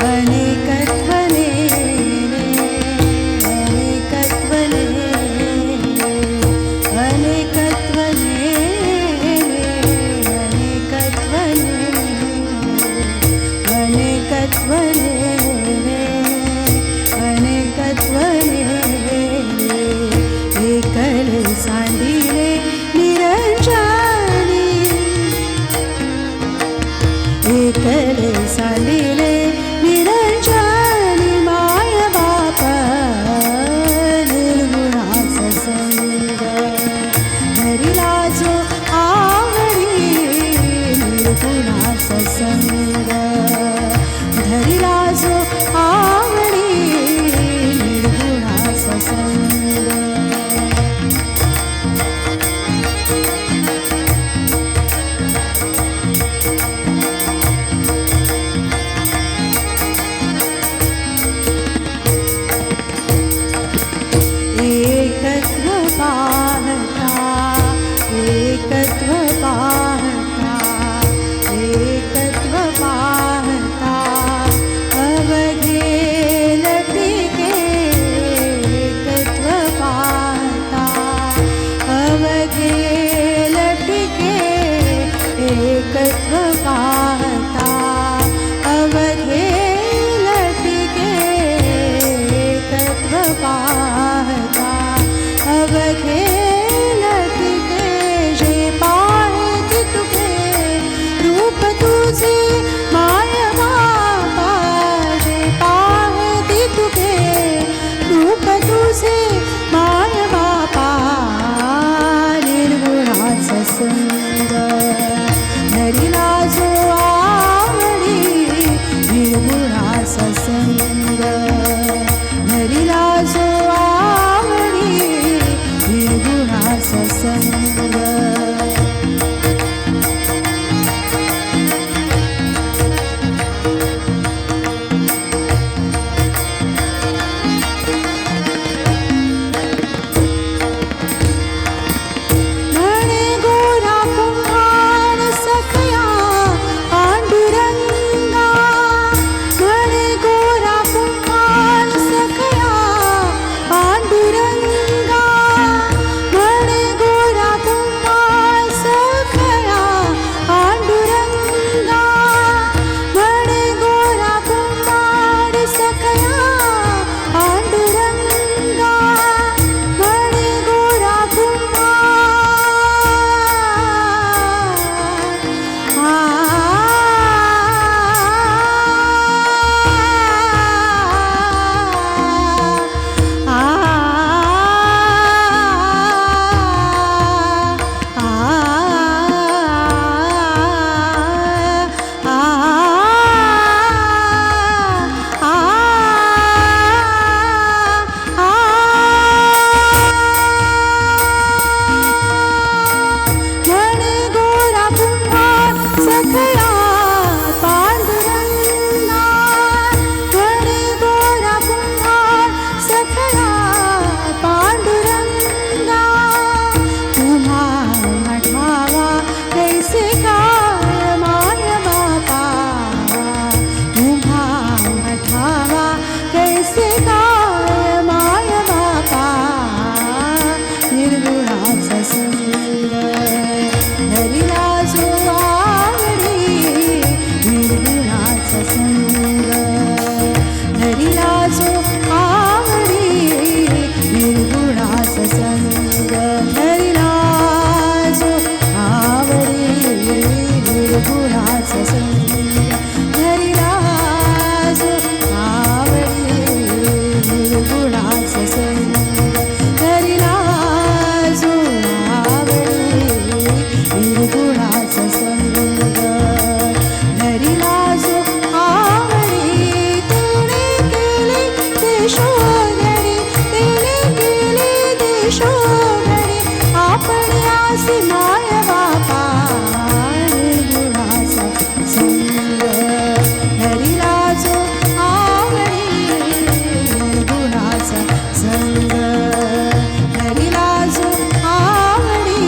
अनेकत्वने अनेकत्वने अनेकत्वने अनेकत्वने अनेकत्वने एकले सांडिले निरंजनी. एकले सांडिले निरंजनी, माय संग धरिला जो आवडी निर्गुणाचा संग एकत्व पाहता एकत्व पाहता एकत्व पाहता अवघे लटिके एकत्व पाहता अवघे लटिके एकत्व पाहता अवघे लटिके एकत्व पाहता अवघे लटिके जे पाहती तुझे रूप तुझे माय बापा जे पाहती तुझे रूप तुझे माय बापा निर्गुणाचा संग धरिला जो आवडी निर्गुणाचा संग धरिला जो आवडी निर्गुणाचा संग म्हणे गोरा कुंभार सखया पांडुरंगा म्हणे गोरा कुंभार सखया पांडुरंगा म्हणे गोरा कुंभार सखया पांडुरंगा म्हणे गोरा कुंभार सखया पांडुरंगा म्हणे गोरा कुंभार म्हणे गोरा कुंभार सखया पांडुरंगा म्हणे गोरा कुंभार सखया पांडुरंगा तुम्हा मठावा कैसे काय माय बापा तुम्हा मठावा कैसे काय माय बापा निर्गुणाचा संग धरिला जो आवडी निर्गुणाचा संग धरिला जो आवडी निर्गुणाचा संग धरिला जो आवडी निर्गुणाचा संग धरिला जो आवडी निर्गुणाचा संग धरिला जो आवडी निर्गुणाचा संग धरिला जो आवडी तेने केले देशोधडी तेने केले देशोधडी आपण आसी माय बापा निर्गुणाचा संग धरिला जो आवडी निर्गुणाचा संग धरिला जो आवडी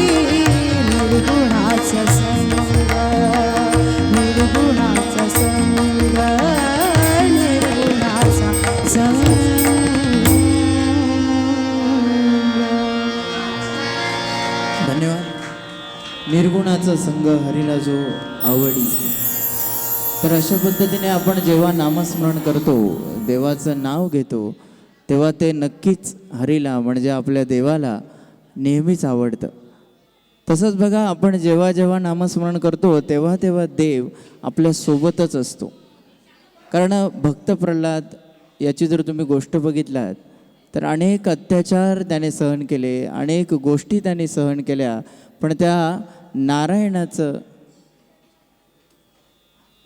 निर्गुणाचा संग निर्गुणाचा संग निर्गुणाचा संग धन्यवाद. निर्गुणाचा संग हरीला जो आवडी. तर अशा पद्धतीने आपण जेव्हा नामस्मरण करतो देवाचं नाव घेतो तेव्हा ते नक्कीच हरीला म्हणजे आपल्या देवाला नेहमीच आवडतं. तसंच बघा आपण जेव्हा जेव्हा नामस्मरण करतो तेव्हा तेव्हा देव आपल्या सोबतच असतो. कारण भक्त प्रल्हाद याची जर तुम्ही गोष्ट बघितलात तर अनेक अत्याचार त्याने सहन केले, अनेक गोष्टी त्याने सहन केल्या, पण त्या नारायणाचं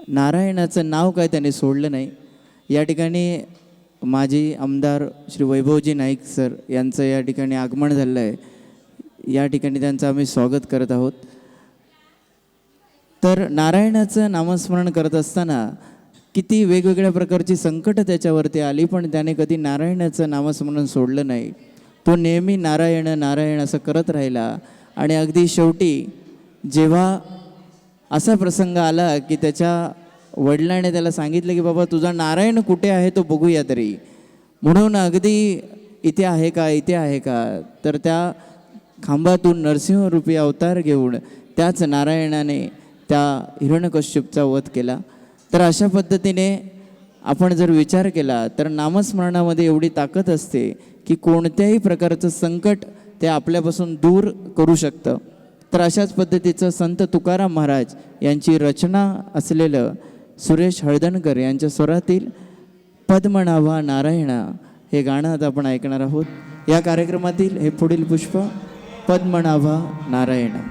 नारायणाचं नाव काय त्याने सोडलं नाही. या ठिकाणी माजी आमदार श्री वैभवजी नाईक सर यांचं या ठिकाणी आगमन झालं आहे. या ठिकाणी त्यांचं आम्ही स्वागत करत आहोत. तर नारायणाचं नामस्मरण करत असताना किती वेगवेगळ्या प्रकारची संकट त्याच्यावरती आली, पण त्याने कधी नारायणाचं नामस्मरण सोडलं नाही. तो नेहमी नारायण नारायण असं करत राहिला. आणि अगदी शेवटी जेव्हा असा प्रसंग आला की त्याच्या वडिलांनी त्याला सांगितलं की बाबा तुझा नारायण कुठे आहे तो बघूया तरी, म्हणून अगदी इथे आहे का इथे आहे का, तर त्या खांबातून नरसिंहरूपी अवतार घेऊन त्याच नारायणाने त्या हिरण्यकश्यपचा वध केला. तर अशा पद्धतीने आपण जर विचार केला तर नामस्मरणामध्ये एवढी ताकद असते की कोणत्याही प्रकारचं संकट ते आपल्यापासून दूर करू शकतं. तर अशाच पद्धतीचं संत तुकाराम महाराज यांची रचना असलेलं सुरेश हळदणकर यांच्या स्वरातील पद्मनाभा नारायणा हे गाणं आता आपण ऐकणार आहोत. या कार्यक्रमातील हे पुढील पुष्प पद्मनाभा नारायणा.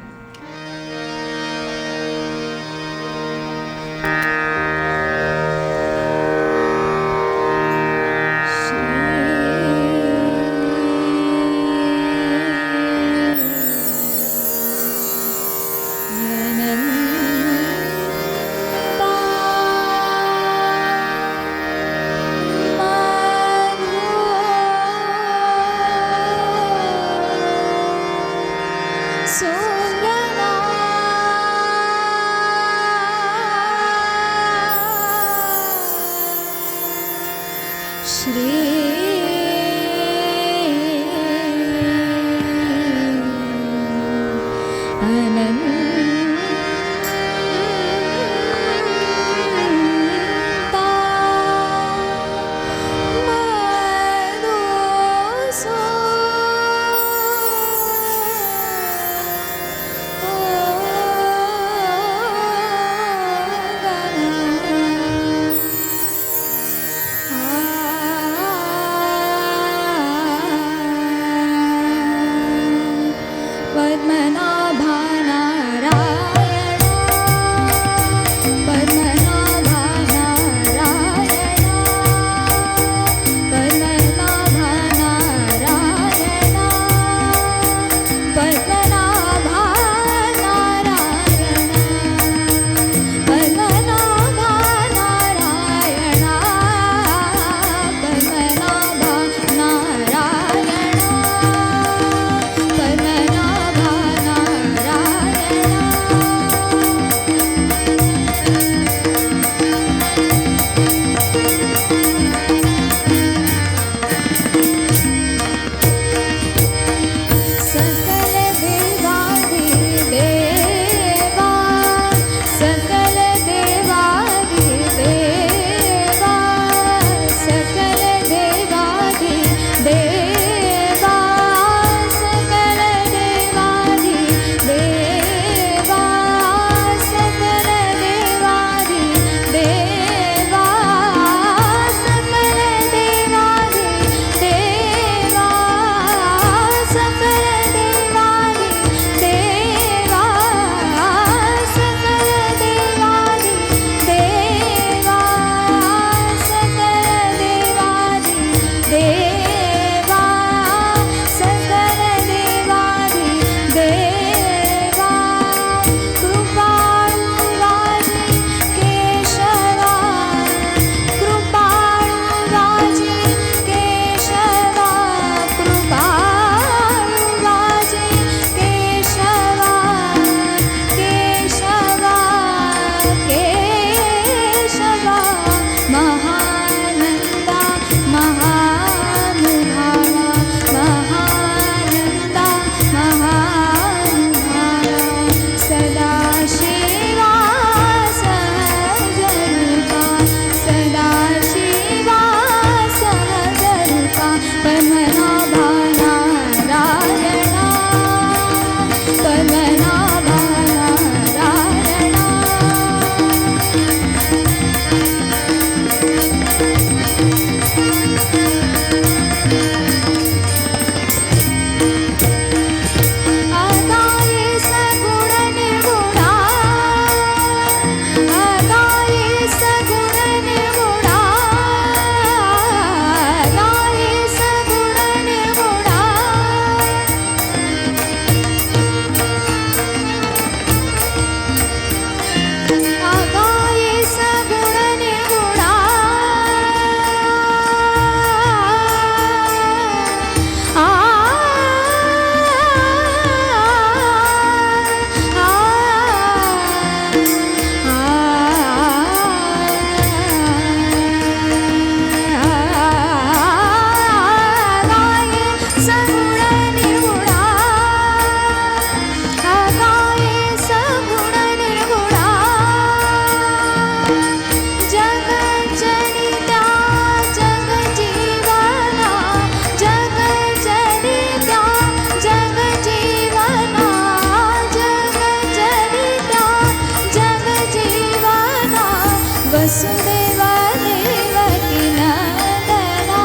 वसुदेव देवकी नंदना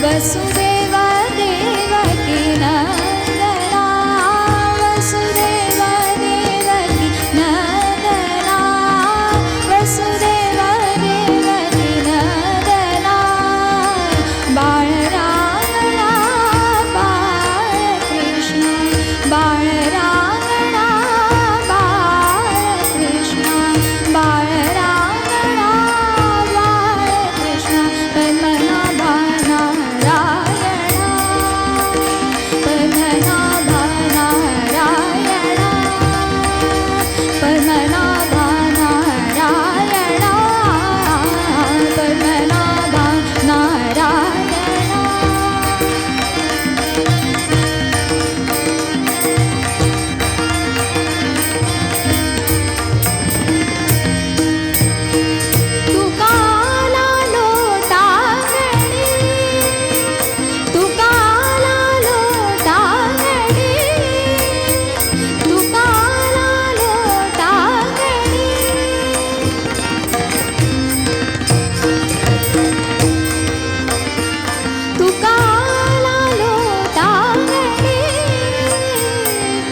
वसुदेव देवकी नंदना वसुदेव देवकी नंदना वसुदेव देवकी नंदना बाळरांगणा बाळकृष्ण बाळरांगणा बाळकृष्ण बाळरांगणा बाळकृष्ण पद्मनाभा नारायणा पद्मनाभा नारायणा पद्मनाभा नारायणा पद्मनाभा नारायणा तुकाला लोटांगणी तुकाला लोटांगणी तुकाला लोटांगणी तुकाला लोटांगणी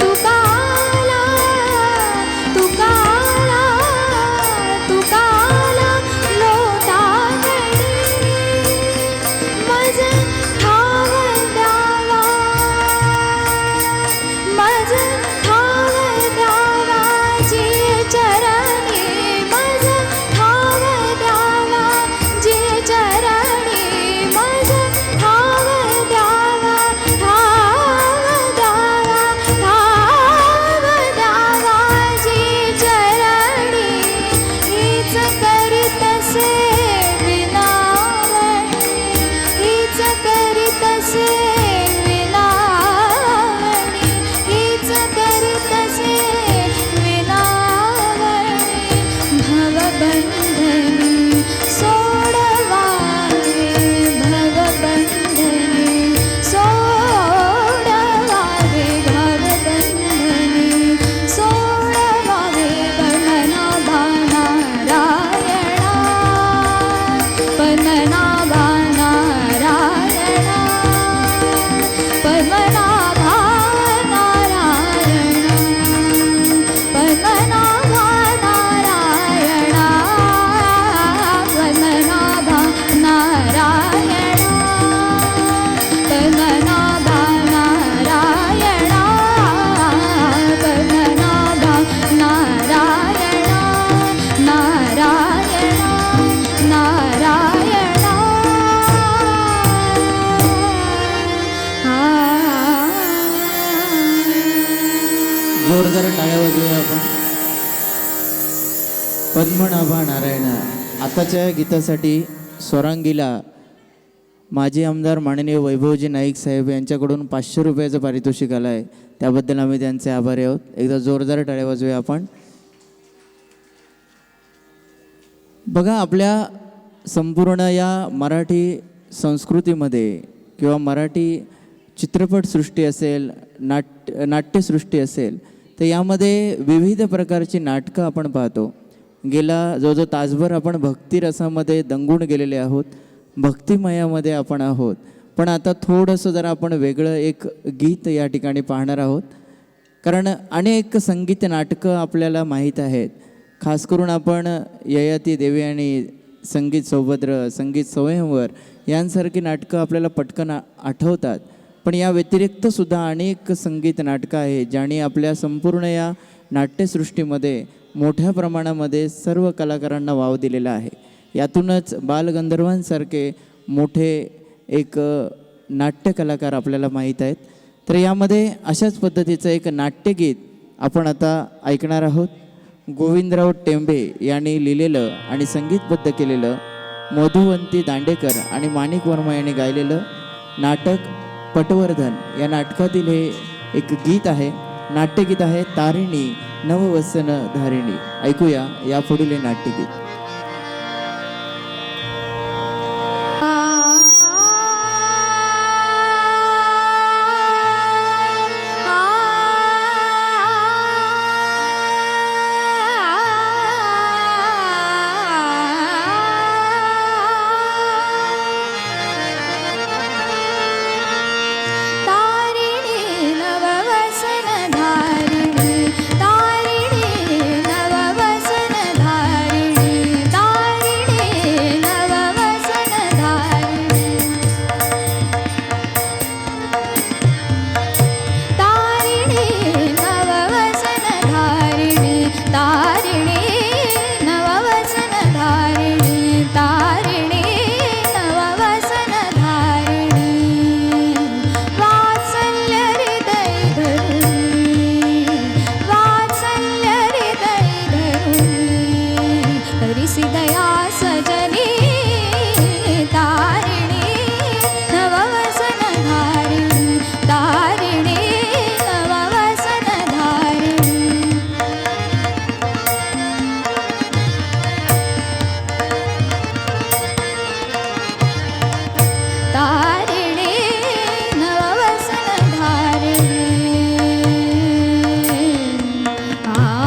तुकाला तुकाला तुकाला लोटांगणी मज ठाव द्यावा मज ठाव द्यावा जी चरणी मज ठाव द्यावा जी चरणी मज ठाव द्यावा ठाव द्यावा ठाव द्यावा जी चरणी हीच करीतसे विनावणी हीच करीतसे विनावणी हीच करीतसे विनावणी भवबंधनी सोडवावे भवबंधनी सोडवावे भवबंधनी सोडवावे पद्मनाभा नारायणा पद्मनाभा नारायणा पद्मनाभा नारायणा पद्मनाभा नारायणा पद्मनाभा नारायणा पद्मनाभा नारायणा पद्मनाभा नारायणा नारायणा नारायणा जोरदार टाळ्या वाजवूया आपण. पद्मनाभा नारायण. आताच्या गीतासाठी स्वरांगीला माजी आमदार माननीय वैभवजी नाईक साहेब यांच्याकडून 500 रुपयाचं पारितोषिक आलं आहे. त्याबद्दल आम्ही त्यांचे आभारी आहोत. एकदा जोरदार टाळ्या वाजवूया आपण. बघा, आपल्या संपूर्ण या मराठी संस्कृतीमध्ये किंवा मराठी चित्रपटसृष्टी असेल, नाट्यसृष्टी असेल, तर यामध्ये विविध प्रकारची नाटकं आपण पाहतो. गेला जवळजवळ तासभर आपण भक्तिरसामध्ये दंगून गेलेले आहोत, भक्तिमयामध्ये आपण आहोत. पण आता थोडंसं जरा आपण वेगळं एक गीत या ठिकाणी पाहणार आहोत. कारण अनेक संगीत नाटकं आपल्याला माहीत आहेत. खास करून आपण ययाती देवी आणि संगीत सौभद्र, संगीत स्वयंवर यांसारखी नाटकं आपल्याला पटकन आठवतात. पण या व्यतिरिक्त सुद्धा अनेक संगीत नाटकं आहेत ज्यांनी आपल्या संपूर्ण या नाट्यसृष्टीमध्ये मोठ्या प्रमाणामध्ये सर्व कलाकारांना वाव दिलेला आहे. यातूनच बालगंधर्वांसारखे मोठे एक नाट्यकलाकार आपल्याला माहीत आहेत. तर यामध्ये अशाच पद्धतीचं एक नाट्यगीत आपण आता ऐकणार आहोत. गोविंदराव टेंबे यांनी लिहिलेलं आणि संगीतबद्ध केलेलं, मधुवंती दांडेकर आणि माणिक वर्मा यांनी गायलेलं नाटक पटवर्धन या नाटकातील हे एक गीत आहे. नाट्यगीत आहे तारिणी नववसन धारिणी. ऐकूया यापुढील हे नाट्यगीत. दिसि दया सजनी तारिणी नववसन धारिणी तारिणी नववसन धारिणी तारिणी नववसन धारिणी आ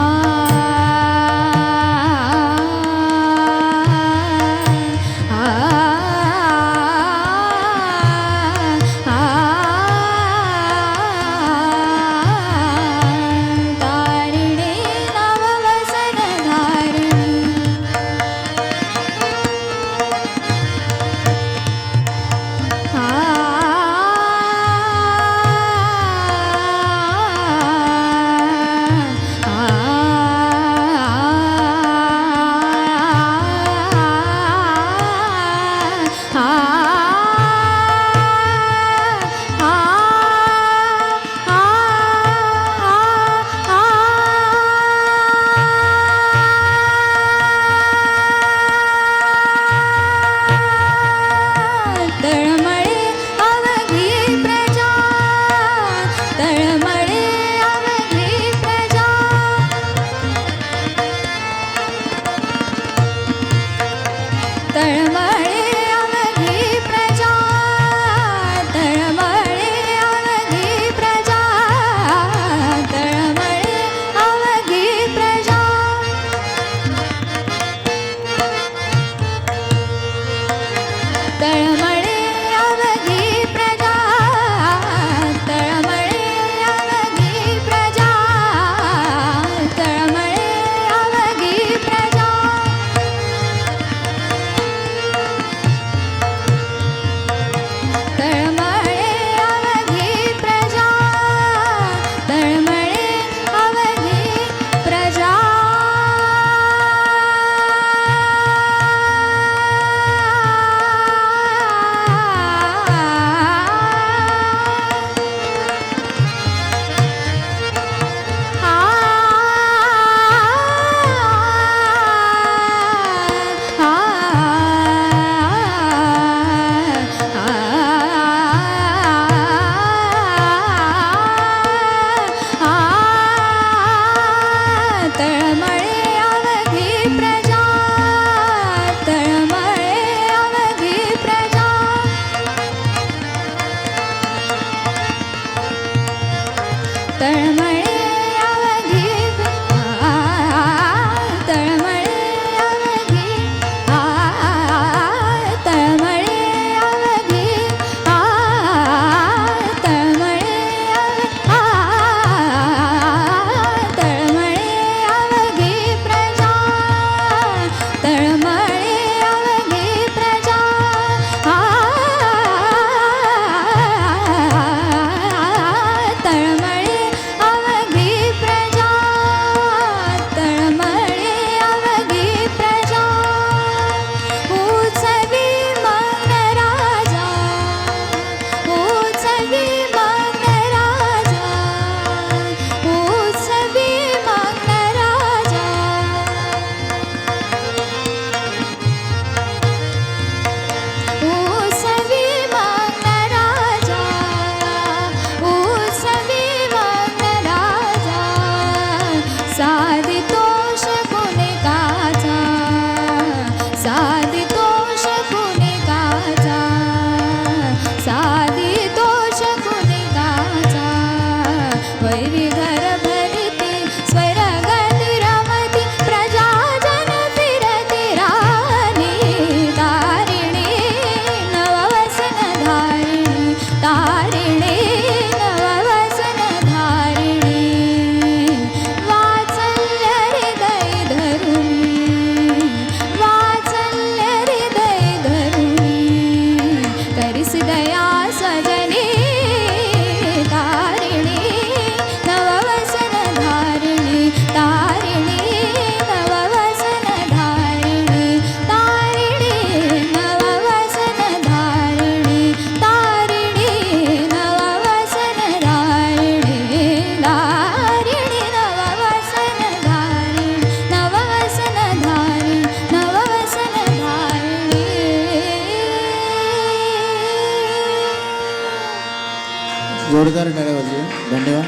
जोरदार टाळ्या वाजवूया. धन्यवाद.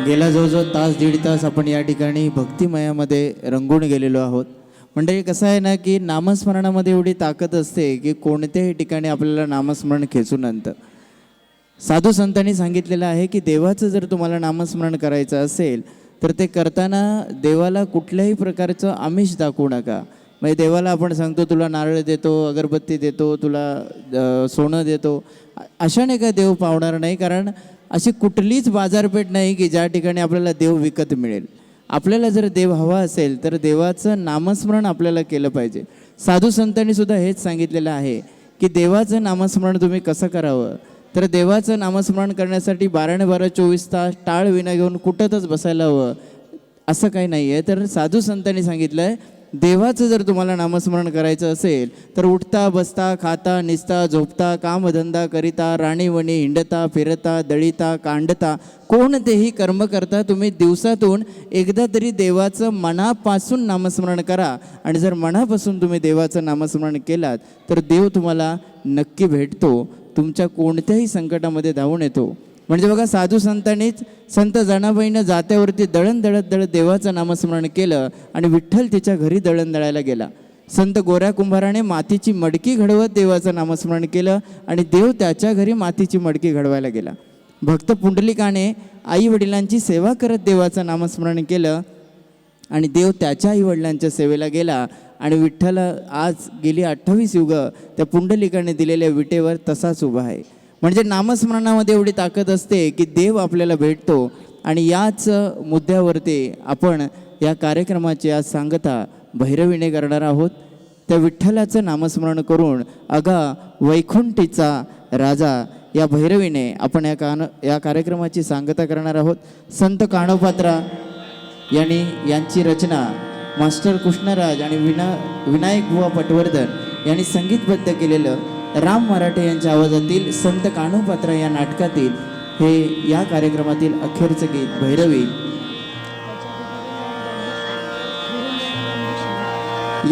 गेला जवळजवळ तास दीड तास आपण या ठिकाणी भक्तिमयामध्ये रंगून गेलेलो आहोत. म्हणजे कसं आहे ना की नामस्मरणामध्ये एवढी ताकद असते की कोणत्याही ठिकाणी आपल्याला नामस्मरण खेचून आणतं. साधू संतांनी सांगितलेलं आहे की देवाचं जर तुम्हाला नामस्मरण करायचं असेल तर ते करताना देवाला कुठल्याही प्रकारचं आमिष दाखवू नका. म्हणजे देवाला आपण सांगतो तुला नारळ देतो, अगरबत्ती देतो, तुला सोनं देतो, अशाने काय देव पावणार नाही. कारण अशी कुठलीच बाजारपेठ नाही की ज्या ठिकाणी आपल्याला देव विकत मिळेल. आपल्याला जर देव हवा असेल तर देवाचं नामस्मरण आपल्याला केलं पाहिजे. साधू संतांनी सुद्धा हेच सांगितलेलं आहे की देवाचं नामस्मरण तुम्ही कसं करावं. तर देवाचं नामस्मरण करण्यासाठी 12 24 तास टाळ विना घेऊन कुठंच बसायला हवं असं काही नाही आहे. तर साधू संतांनी सांगितलं आहे देवाचं जर तुम्हाला नामस्मरण करायचं असेल तर उठता बसता खाता निसता झोपता कामधंदा करिता राणीवणी हिंडता फिरता दळीता कांडता कोणतेही कर्म करता तुम्ही दिवसातून एकदा तरी देवाचं मनापासून नामस्मरण करा. आणि जर मनापासून तुम्ही देवाचं नामस्मरण केलात तर देव तुम्हाला नक्की भेटतो, तुमच्या कोणत्याही संकटामध्ये धावून येतो. म्हणजे बघा साधू संतांनीच संत जनाबाईनं जात्यावरती दळण दळत देवाचं नामस्मरण केलं आणि विठ्ठल तिच्या घरी दळण दळायला गेला. संत गोऱ्या कुंभाराने मातीची मडकी घडवत देवाचं नामस्मरण केलं आणि देव त्याच्या घरी मातीची मडकी घडवायला गेला. भक्त पुंडलिकाने आई वडिलांची सेवा करत देवाचं नामस्मरण केलं आणि देव त्याच्या आई वडिलांच्या सेवेला गेला. आणि विठ्ठल आज गेली 28 युग त्या पुंडलिकाने दिलेल्या विटेवर तसाच उभा आहे. म्हणजे नामस्मरणामध्ये एवढी ताकद असते की देव आपल्याला भेटतो. आणि याच मुद्द्यावरती आपण या कार्यक्रमाची आज सांगता भैरवीने करणार आहोत. त्या विठ्ठलाचं नामस्मरण करून अगा वैकुंठीचा राजा या भैरवीने आपण या कार्यक्रमाची सांगता करणार आहोत. संत काणोपात्रा यांची रचना मास्टर कृष्णराज आणि विनायक बुवा पटवर्धन यांनी संगीतबद्ध केलेलं राम मराठे यांच्या आवाजातील संत काणोपात्रा या नाटकातील हे या कार्यक्रमातील अखेरचं गीत भैरवी.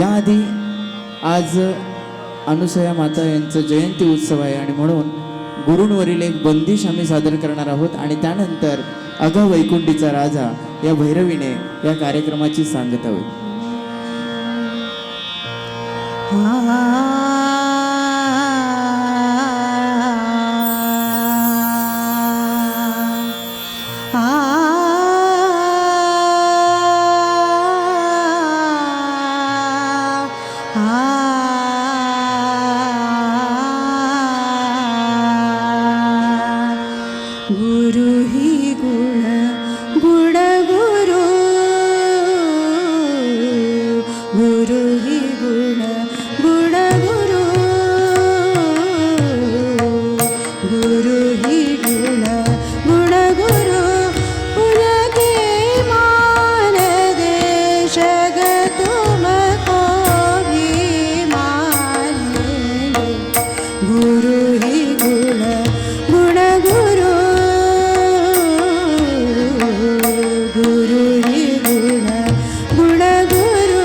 याआधी आज अनुसया माता यांचं जयंती उत्सव आहे आणि म्हणून गुरूंवरील एक बंदिश आम्ही सादर करणार आहोत. आणि त्यानंतर अगा वैकुंठीचा राजा या भैरवीने या कार्यक्रमाची सांगता होईल. गुरु ही गुण गुण गुरु गुरु ही गुण गुण गुरु गुरु ही गुण गुण गुरु उनके मान दे जग तुमको भी मानेंगे. गुरु ही गुण गुण गुरु गुरु ही गुण गुण गुरु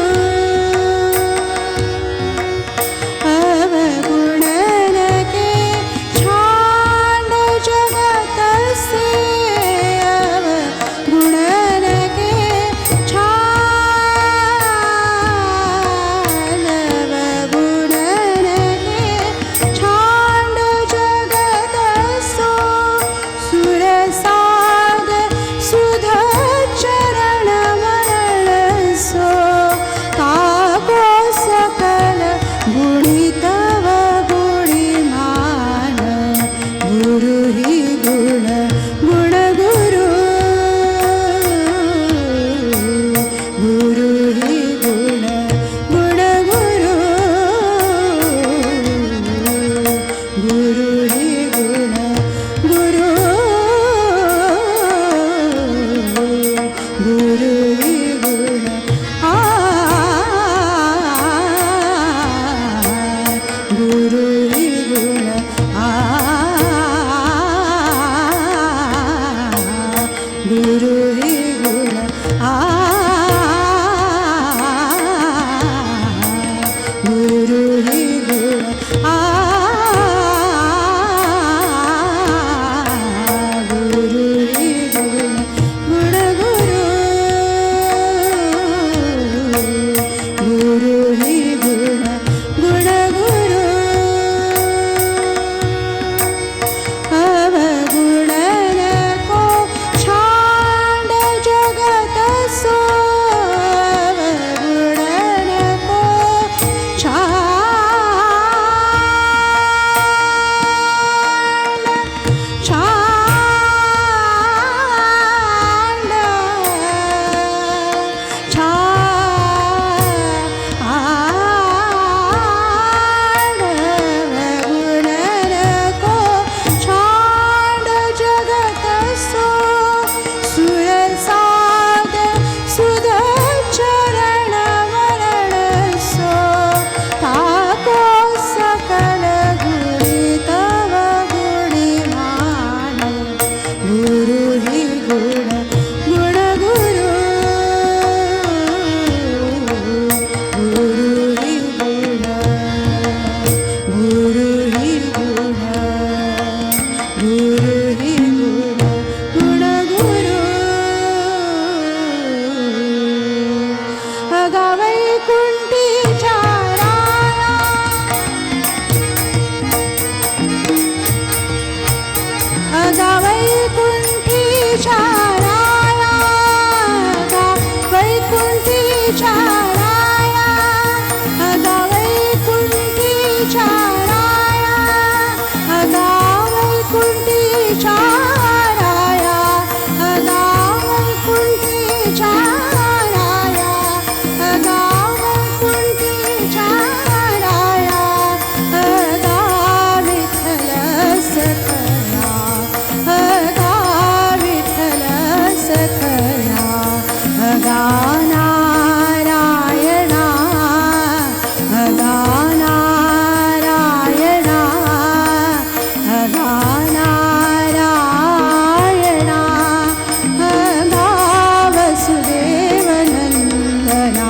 अगा वैकुंठीच्या राया अगा वैकुंठीच्या राया अगा वैकुंठीच्या राया अगा वैकुंठीच्या राया अगा वैकुंठीच्या राया अगा वैकुंठीच्या राया अगा वैकुंठीच्या राया अगा विठ्ठल सखया अगा विठ्ठल सखया अगा नारायणा अगा नारायणा अगा नारायणा अगा वसुदेव नंदना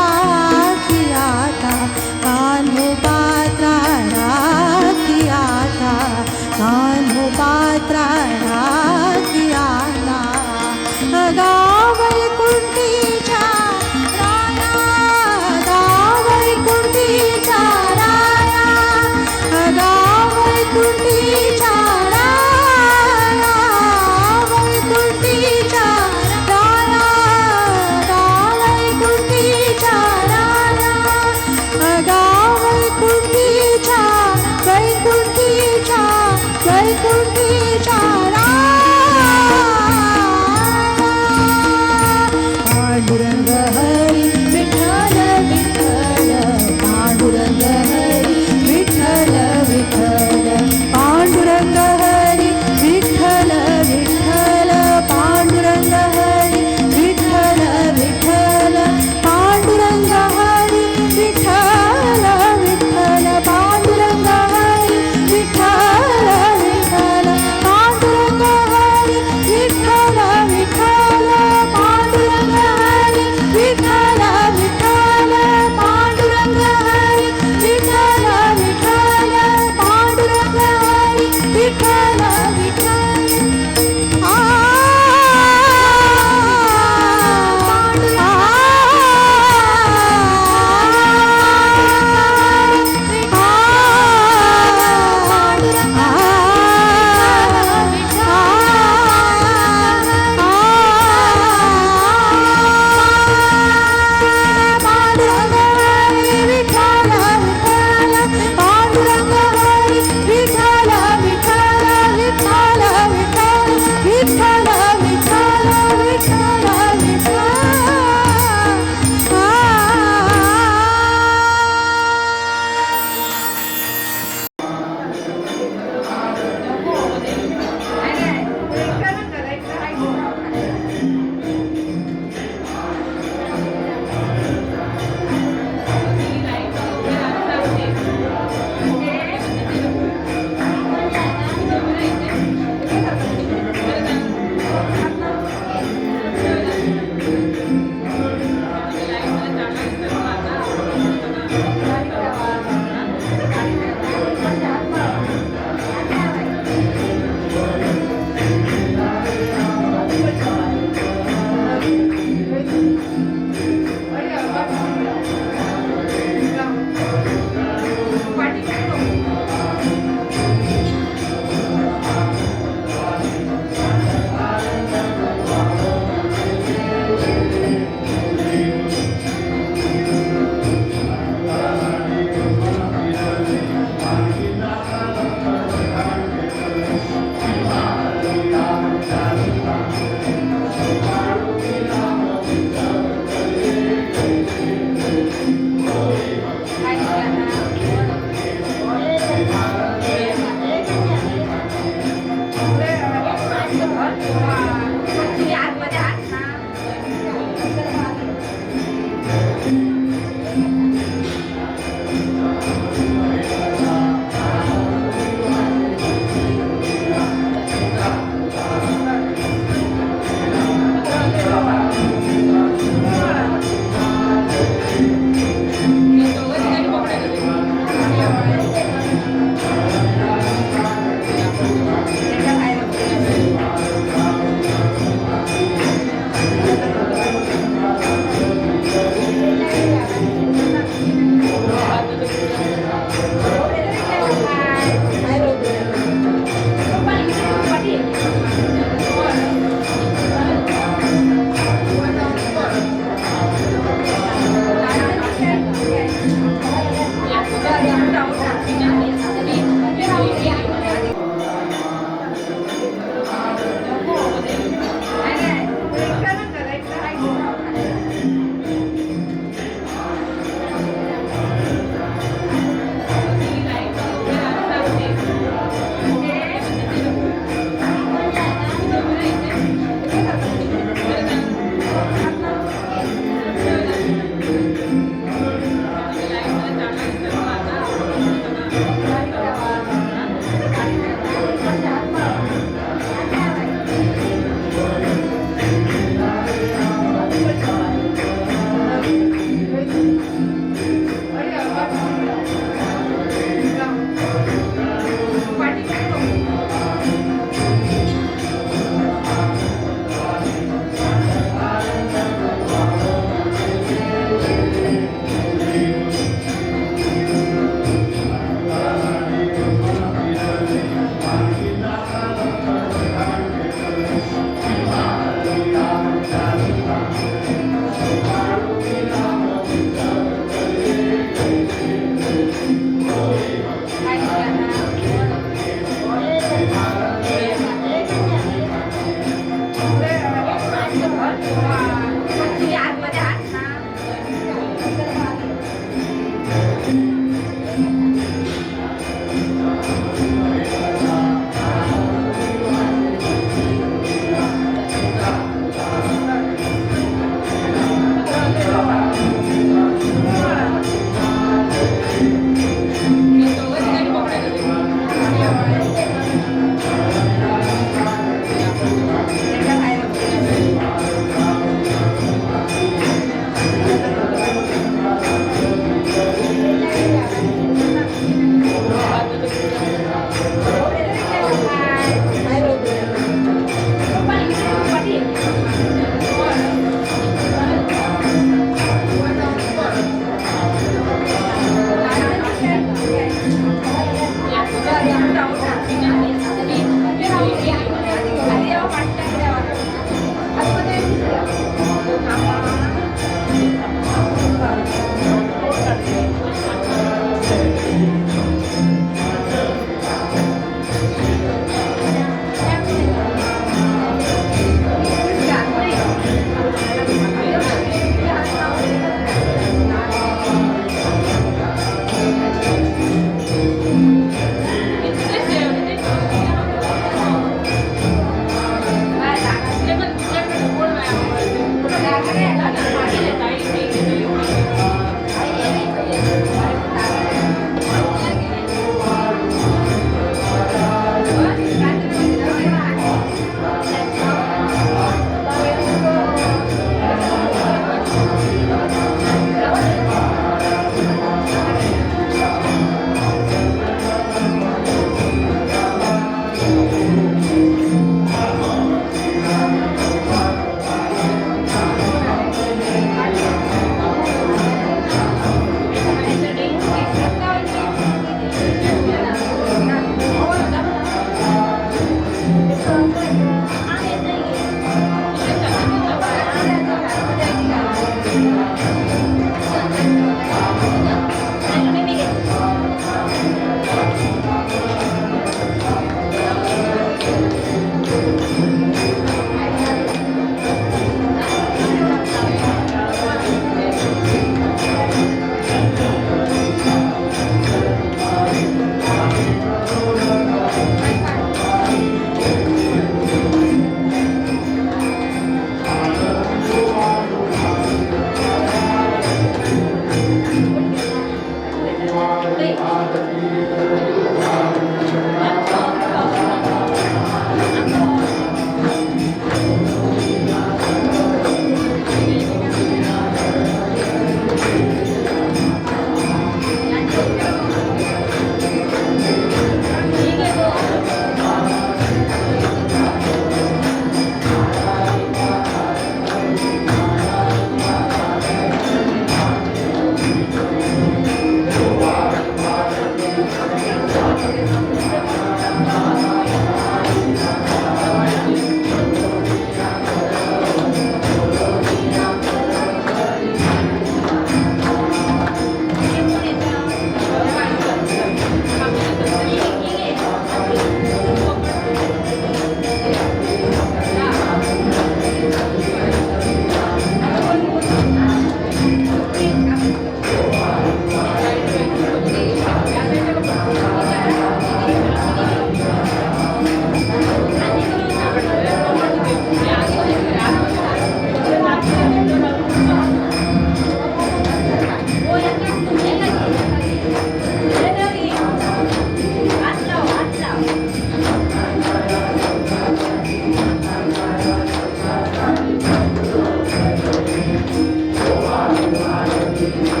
Amen.